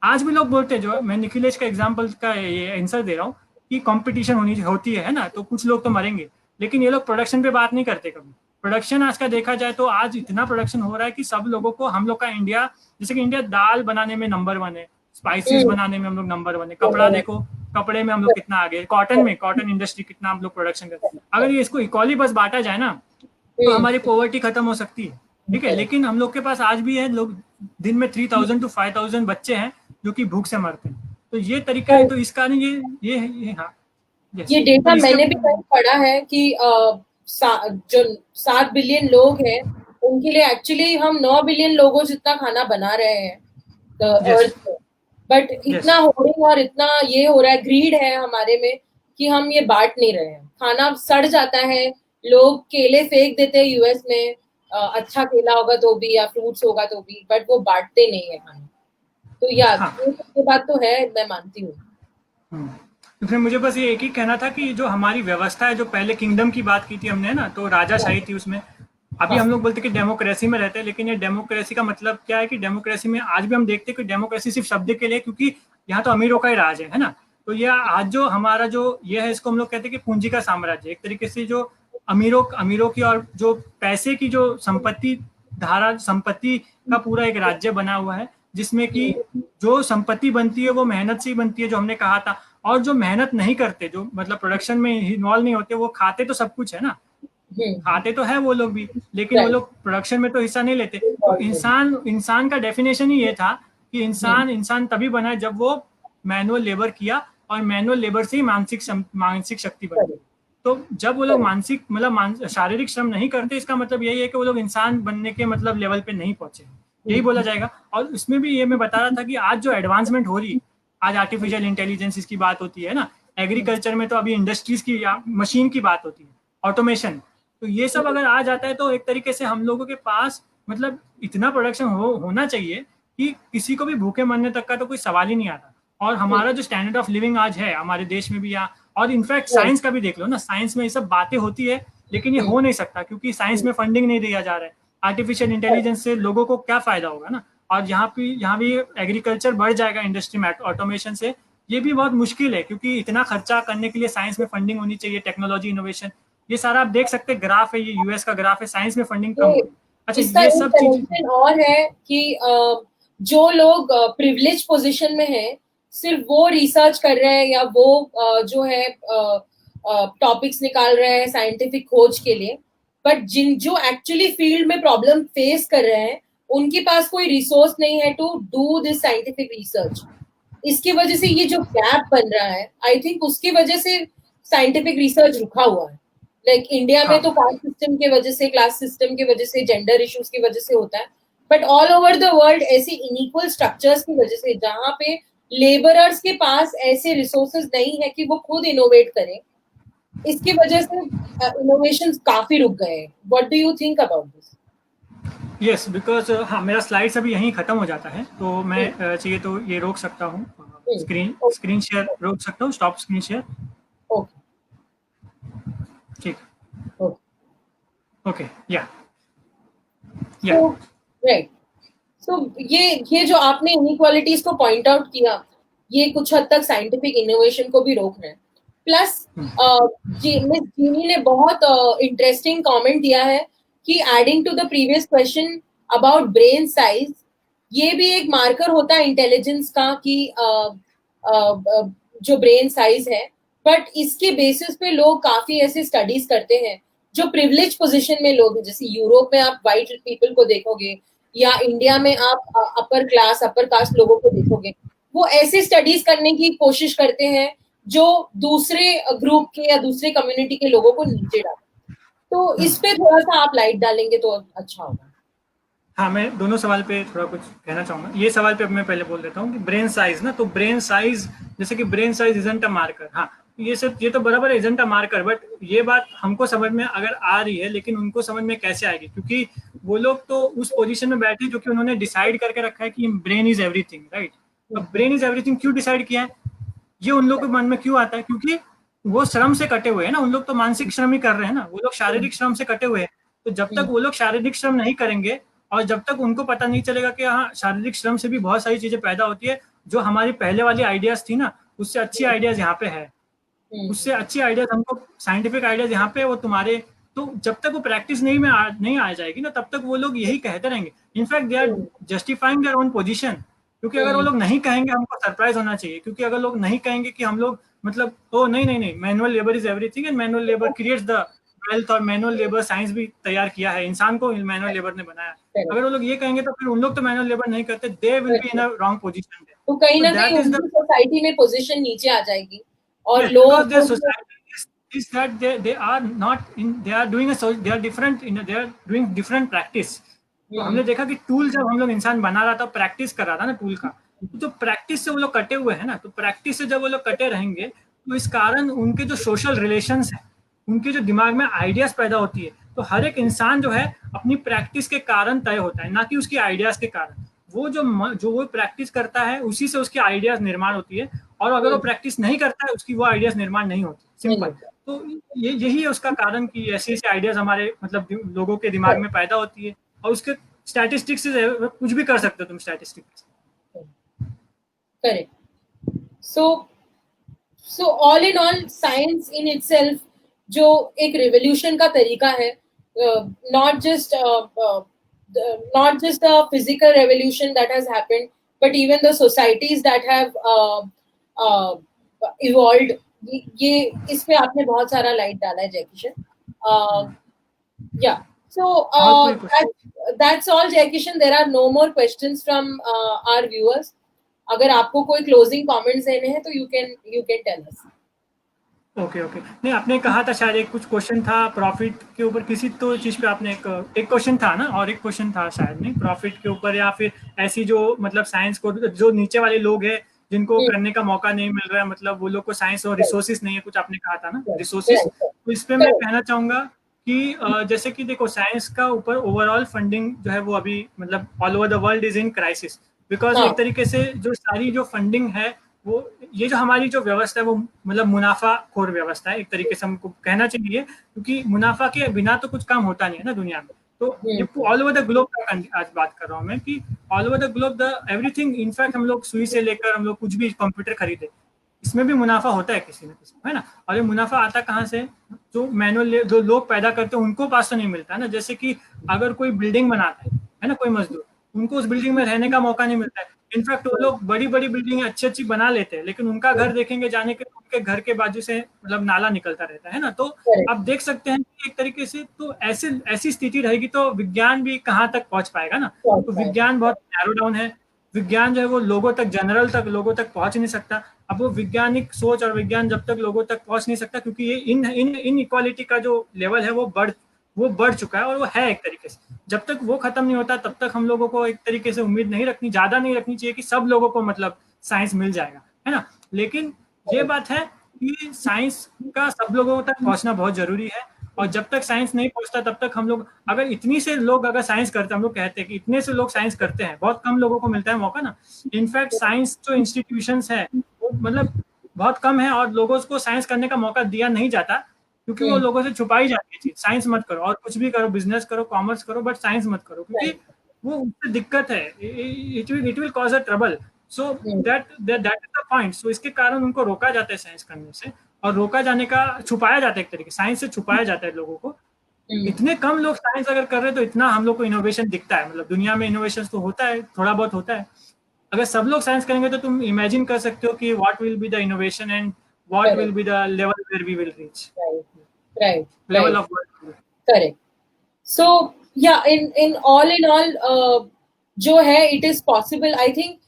आज भी लोग बोलते हैं, जो मैं निखिलेश का एग्जाम्पल का ये आंसर दे रहा हूँ कि कंपटीशन होती है ना, तो कुछ लोग तो मरेंगे, लेकिन ये लोग प्रोडक्शन पे बात नहीं करते कभी। प्रोडक्शन आज का देखा जाए तो आज इतना प्रोडक्शन हो रहा है कि सब लोगों को, हम लोग का इंडिया, जैसे कि इंडिया दाल बनाने में नंबर 1 है, स्पाइसेस बनाने में हम लोग नंबर 1 है, कपड़ा देखो, कपड़े में हम लोग कितना आगे, कॉटन इंडस्ट्री कितना हम लोग प्रोडक्शन करते हैं। अगर ये इसको इक्वली बस बांटा जाए ना तो हमारी पॉवर्टी खत्म हो सकती है, ठीक है। लेकिन हम लोग के पास आज भी है, लोग दिन में 3000 to 5000 बच्चे हैं जो कि भूख से मरते हैं। तो ये तरीका है, तो इस कारण ये हाँ, ये डेटा मैंने भी कहीं पढ़ा है कि जो 7 बिलियन लोग हैं उनके लिए एक्चुअली हम 9 बिलियन लोगों जितना खाना बना रहे हैं अर्थ पे, बट इतना होर्डिंग और इतना ये हो रहा है, ग्रीड है हमारे में कि हम ये बांट नहीं रहे हैं। खाना सड़ जाता है, लोग केले फेंक देते हैं यूएस में, अच्छा केला होगा तो भी या फ्रूट्स होगा तो भी, बट वो बांटते नहीं है खाना। तो ये बात तो है, मैं मानती हूँ। तो फिर मुझे बस ये एक ही कहना था कि जो हमारी व्यवस्था है, जो पहले किंगडम की बात की थी हमने ना, तो राजाशाही थी उसमें। अभी हम लोग बोलते कि डेमोक्रेसी में रहते हैं, लेकिन ये डेमोक्रेसी का मतलब क्या है कि डेमोक्रेसी में आज भी हम देखते हैं कि डेमोक्रेसी सिर्फ शब्द के लिए, क्योंकि यहाँ तो अमीरों का ही राज है ना। तो ये आज जो हमारा जो ये है, इसको हम लोग कहते हैं कि पूंजी का साम्राज्य, एक तरीके से जो अमीरों की और जो पैसे की जो संपत्ति का पूरा एक राज्य बना हुआ है, जिसमें कि जो संपत्ति बनती है वो मेहनत से ही बनती है, जो हमने कहा था। और जो मेहनत नहीं करते, जो मतलब प्रोडक्शन में इन्वॉल्व नहीं होते, वो खाते तो सब कुछ है ना, खाते तो है वो लोग भी, लेकिन वो लोग प्रोडक्शन में तो हिस्सा नहीं लेते। तो इंसान का डेफिनेशन ही ये था कि इंसान तभी बना है जब वो मैनुअल लेबर किया, और मैनुअल लेबर से ही मानसिक शक्ति बनी। तो जब वो लोग शारीरिक श्रम नहीं करते, इसका मतलब यही है कि वो लोग इंसान बनने के मतलब लेवल पे नहीं पहुंचे, यही बोला जाएगा। और उसमें भी ये मैं बता रहा था कि आज जो एडवांसमेंट हो रही है, आज आर्टिफिशियल इंटेलिजेंस की बात होती है ना, एग्रीकल्चर में तो अभी इंडस्ट्रीज की या मशीन की बात होती है, ऑटोमेशन। तो ये सब अगर आ जाता है तो एक तरीके से हम लोगों के पास मतलब इतना प्रोडक्शन होना चाहिए कि किसी को भी भूखे मरने तक का तो कोई सवाल ही नहीं आता। और हमारा जो स्टैंडर्ड ऑफ लिविंग आज है हमारे देश में भी, या और इनफैक्ट साइंस का भी देख लो ना, साइंस में ये सब बातें होती है, लेकिन ये हो नहीं सकता क्योंकि साइंस में फंडिंग नहीं दिया जा रहा है। आर्टिफिशियल इंटेलिजेंस से लोगों को क्या फायदा होगा ना। और यहाँ भी एग्रीकल्चर बढ़ जाएगा इंडस्ट्री में ऑटोमेशन से, ये भी बहुत मुश्किल है क्योंकि इतना खर्चा करने के लिए साइंस में फंडिंग होनी चाहिए, टेक्नोलॉजी इनोवेशन, ये सारा आप देख सकते हैं, ग्राफ है ये यूएस का ग्राफ है, साइंस में फंडिंग कम हो रही है। अच्छा, ये सब चीजें और है कि जो लोग प्रिविलेज पोजीशन में हैं सिर्फ वो रिसर्च कर रहे हैं या वो जो है टॉपिक्स निकाल रहे हैं साइंटिफिक खोज के लिए, बट जो एक्चुअली फील्ड में प्रॉब्लम फेस कर रहे हैं उनके पास कोई रिसोर्स नहीं है to do this scientific research. इसकी वजह से ये जो गैप बन रहा है, आई थिंक उसकी वजह से साइंटिफिक रिसर्च रुका हुआ है। लाइक इंडिया में हाँ तो कास्ट सिस्टम की वजह से, क्लास सिस्टम की वजह से, जेंडर इश्यूज की वजह से होता है, but all over the world ऐसे इनइक्वल स्ट्रक्चर्स की वजह से, जहाँ पे लेबरर्स के पास ऐसे रिसोर्सेज नहीं है कि वो खुद इनोवेट करें, इसकी वजह से इनोवेशन काफी रुक गए हैं. What do you think about this? Yes, because हाँ मेरा स्लाइड्स अभी यहीं ख़त्म हो जाता है, तो मैं चाहिए तो ये रोक सकता हूँ, स्क्रीन शेयर रोक सकता हूँ, स्टॉप स्क्रीन शेयर. ओके. ठीक. ओके. ओके. या सो राइट. सो ये जो आपने इनइक्वालिटीज को पॉइंट आउट किया, ये कुछ हद तक साइंटिफिक इनोवेशन को भी रोक रहे हैं. प्लस मिस जीनी ने बहुत इंटरेस्टिंग कमेंट दिया है कि adding to the previous question about brain size, ये भी एक मार्कर होता है इंटेलिजेंस का कि जो ब्रेन साइज है. बट इसके बेसिस पे लोग काफी ऐसे स्टडीज करते हैं जो प्रिविलेज पोजीशन में लोग हैं, जैसे यूरोप में आप वाइट पीपल को देखोगे, या इंडिया में आप अपर क्लास अपर कास्ट लोगों को देखोगे, वो ऐसे स्टडीज करने की कोशिश करते हैं जो दूसरे ग्रुप के या दूसरे कम्युनिटी के लोगों को नीचे डालते. तो इस पे थोड़ा सा आप लाइट डालेंगे तो अच्छा होगा. हाँ, मैं दोनों सवाल पे थोड़ा कुछ कहना चाहूँगा. ये सवाल पे अब मैं पहले बोल देता हूँ कि ब्रेन साइज ना, तो ब्रेन साइज, जैसे कि brain size isn't a marker. हाँ, ये तो बराबर है, इजंट अ मार्कर, बट ये बात हमको समझ में अगर आ रही है, लेकिन उनको समझ में कैसे आएगी, क्योंकि वो लोग तो उस पोजीशन में बैठे जो कि उन्होंने डिसाइड करके रखा है कि ब्रेन इज एवरीथिंग, राइट. अब ब्रेन इज एवरीथिंग क्यों डिसाइड किया है, ये उन लोगों के मन में क्यों आता है, क्योंकि वो श्रम से कटे हुए हैं ना. उन लोग तो मानसिक श्रम ही कर रहे हैं ना, वो लोग शारीरिक श्रम से कटे हुए हैं. तो जब तक वो लोग शारीरिक श्रम नहीं करेंगे, और जब तक उनको पता नहीं चलेगा कि हाँ, शारीरिक श्रम से भी बहुत सारी चीजें पैदा होती है, जो हमारी पहले वाली आइडियाज थी ना, उससे अच्छी आइडियाज यहाँ पे है, उससे अच्छी आइडियाज हमको, साइंटिफिक आइडियाज यहाँ पे वो तुम्हारे. तो जब तक वो प्रैक्टिस नहीं आ जाएगी ना, तब तक वो लोग यही कहते रहेंगे. In fact they are justifying their own position, क्योंकि अगर वो लोग नहीं कहेंगे, हमको सरप्राइज होना चाहिए, क्योंकि अगर लोग नहीं कहेंगे कि हम लोग मतलब ओ नहीं नहीं नहीं, manual labour is everything and manual labour creates the wealth, और मैनुअल लेबर साइंस भी तैयार किया है, इंसान को मैनुअल लेबर ने बनाया. अगर वो लोग ये कहेंगे तो फिर उन लोग तो मैनुअल लेबर नहीं करते, they will be in a wrong position. तो कहीं तो ना कहीं दैट इज द, उनकी सोसाइटी में पोजीशन नीचे आ जाएगी और yes, because लोग their society is that they are not in, they are doing a, so they are different in they are doing different practice. तो हमने देखा कि टूल जब हम लोग इंसान बना रहा था, प्रैक्टिस कर रहा था ना टूल का, तो जो प्रैक्टिस से वो लोग कटे हुए हैं ना, तो प्रैक्टिस से जब वो लोग कटे रहेंगे, तो इस कारण उनके जो सोशल रिलेशंस है, उनके जो दिमाग में आइडियाज पैदा होती है, तो हर एक इंसान जो है अपनी प्रैक्टिस के कारण तय होता है, ना कि उसकी आइडियाज के कारण. वो जो वो प्रैक्टिस करता है, उसी से उसकी आइडियाज निर्माण होती है, और अगर वो प्रैक्टिस नहीं करता है, उसकी वो आइडियाज निर्माण नहीं होती. सिंपल. तो यही है उसका कारण कि ऐसे ऐसे आइडियाज हमारे मतलब लोगों के दिमाग में पैदा होती है, और उसके स्टैटिस्टिक्स से कुछ भी कर सकते हो तुम statistics. Correct. So all in all science in itself जो एक रिवोल्यूशन का तरीका है, not just not just the physical revolution that has happened, but even the societies that have evolved. ये इस पे आपने बहुत सारा लाइट डाला है, जय Kishan. Yeah. So that's all, Jai Kishan. There are no more questions from our viewers. अगर आपको कोई क्लोजिंग कमेंट्स देने हैं तो you can tell us. Okay. नहीं, आपने कहा था शायद एक कुछ क्वेश्चन था प्रॉफिट के ऊपर, किसी तो चीज पे आपने एक क्वेश्चन था ना, और एक क्वेश्चन था शायद नहीं प्रॉफिट के ऊपर, या फिर ऐसी जो मतलब साइंस को जो नीचे वाले लोग हैं जिनको करने का मौका नहीं मिल रहा है, मतलब वो लोग को साइंस और रिसोर्सेज नहीं है, कुछ आपने कहा था ना रिसोर्सेज. तो इस पे मैं कहना चाहूंगा कि जैसे कि देखो, साइंस का ऊपर ओवरऑल फंडिंग जो है वो अभी मतलब all over the world is in crisis, because एक तरीके से जो सारी जो फंडिंग है, वो ये जो हमारी जो व्यवस्था है वो मतलब मुनाफाखोर व्यवस्था है, एक तरीके से हमको कहना चाहिए, क्योंकि मुनाफा के बिना तो कुछ काम होता नहीं है ना दुनिया में. तो ये ऑल ओवर द ग्लोब का आज बात कर रहा हूँ मैं, कि all over the globe the everything, in fact हम लोग सुई से लेकर हम लोग कुछ भी कंप्यूटर खरीदे, इसमें भी मुनाफा होता है किसी न किसी, है ना. और ये मुनाफा आता कहाँ से, जो मैनुअल जो लोग पैदा करते हैं उनको पास तो नहीं मिलता है ना. जैसे कि अगर कोई बिल्डिंग बनाता है ना, कोई मजदूर, उनको उस बिल्डिंग में रहने का मौका नहीं मिलता है. इनफैक्ट वो लोग बड़ी बड़ी बिल्डिंग अच्छी अच्छी बना लेते हैं, लेकिन उनका घर देखेंगे जाने के, उनके घर के बाजू से मतलब नाला निकलता रहता है ना. तो आप देख सकते हैं कि एक तरीके से तो ऐसी स्थिति रहेगी तो विज्ञान भी कहाँ तक पहुंच पाएगा ना. तो विज्ञान बहुत नैरो डाउन है, विज्ञान जो है वो लोगों तक, जनरल तक, लोगों तक पहुंच नहीं सकता। अब वो वैज्ञानिक सोच और विज्ञान जब तक लोगों तक पहुंच नहीं सकता, क्योंकि ये इन इक्वालिटी का जो लेवल है वो बढ़ चुका है, और वो है एक तरीके से। जब तक वो खत्म नहीं होता तब तक हम लोगों को एक तरीके से उम्मीद नहीं रखनी, ज्यादा नहीं रखनी चाहिए कि सब लोगों को मतलब साइंस मिल जाएगा, है ना। लेकिन ये बात है कि साइंस का सब लोगों तक पहुंचना बहुत जरूरी है, और जब तक साइंस नहीं पहुंचता तब तक हम लोग, अगर इतनी से लोग अगर साइंस करते हैं, हम लोग कहते हैं कि इतने से लोग साइंस करते हैं, बहुत कम लोगों को मिलता है मौका ना। इनफैक्ट साइंस जो इंस्टीट्यूशंस है वो मतलब बहुत कम है, और लोगों को साइंस करने का मौका दिया नहीं जाता, क्योंकि वो लोगों से छुपाई जाती है चीज। साइंस मत करो, और कुछ भी करो, बिजनेस करो, कॉमर्स करो, बट साइंस मत करो, क्योंकि वो उससे दिक्कत है, it will cause a trouble. So that that is the point. So इसके कारण उनको रोका जाता है साइंस करने से, और रोका जाने का, छुपाया जाता है एक तरीके, साइंस से छुपाया जाता है लोगों को। इतने कम लोग साइंस अगर कर रहे हैं तो इतना हम लोग को इनोवेशन दिखता है, मतलब दुनिया में इनोवेशन तो होता है, थोड़ा बहुत होता है। अगर सब लोग साइंस करेंगे तो तुम इमेजिन कर सकते हो कि what will be the innovation, and what will be the level where we will reach, level of work. Correct. So या इन ऑल जो है it is possible. I think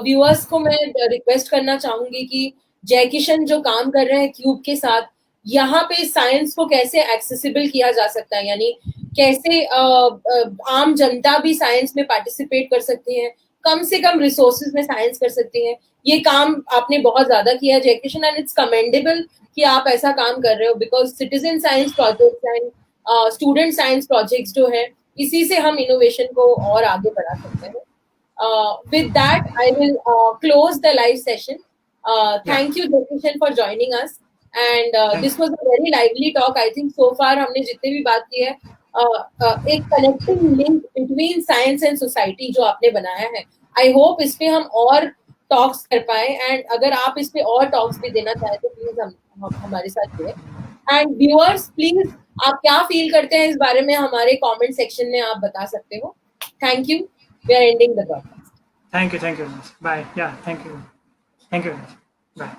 viewers को मैं रिक्वेस्ट करना चाहूंगी कि जय किशन जो काम कर रहे हैं क्यूब के साथ, यहाँ पे साइंस को कैसे एक्सेसिबल किया जा सकता है, यानी कैसे आम जनता भी साइंस में पार्टिसिपेट कर सकती है, कम से कम रिसोर्सेज में साइंस कर सकती है। ये काम आपने बहुत ज्यादा किया है जय किशन, एंड इट्स कमेंडेबल कि आप ऐसा काम कर रहे हो, because citizen science project and student science projects जो है, इसी से हम इनोवेशन को और आगे बढ़ा सकते हैं। With that, I will close the live session. Thank you, Jyoti, for joining us. And this was a very lively talk. I think so far हमने जितने भी बात की है, एक connecting link between science and society जो आपने बनाया है, I hope इस पे हम और talks कर पाए, and अगर आप इस पे और talks भी देना चाहें तो प्लीज हम हमारे साथ जुड़े। And viewers, please आप क्या फील करते हैं इस बारे में हमारे कमेंट सेक्शन में आप बता सकते हो। Thank you. We are ending the broadcast. Thank you. Bye. Yeah, thank you. Thank you. Bye.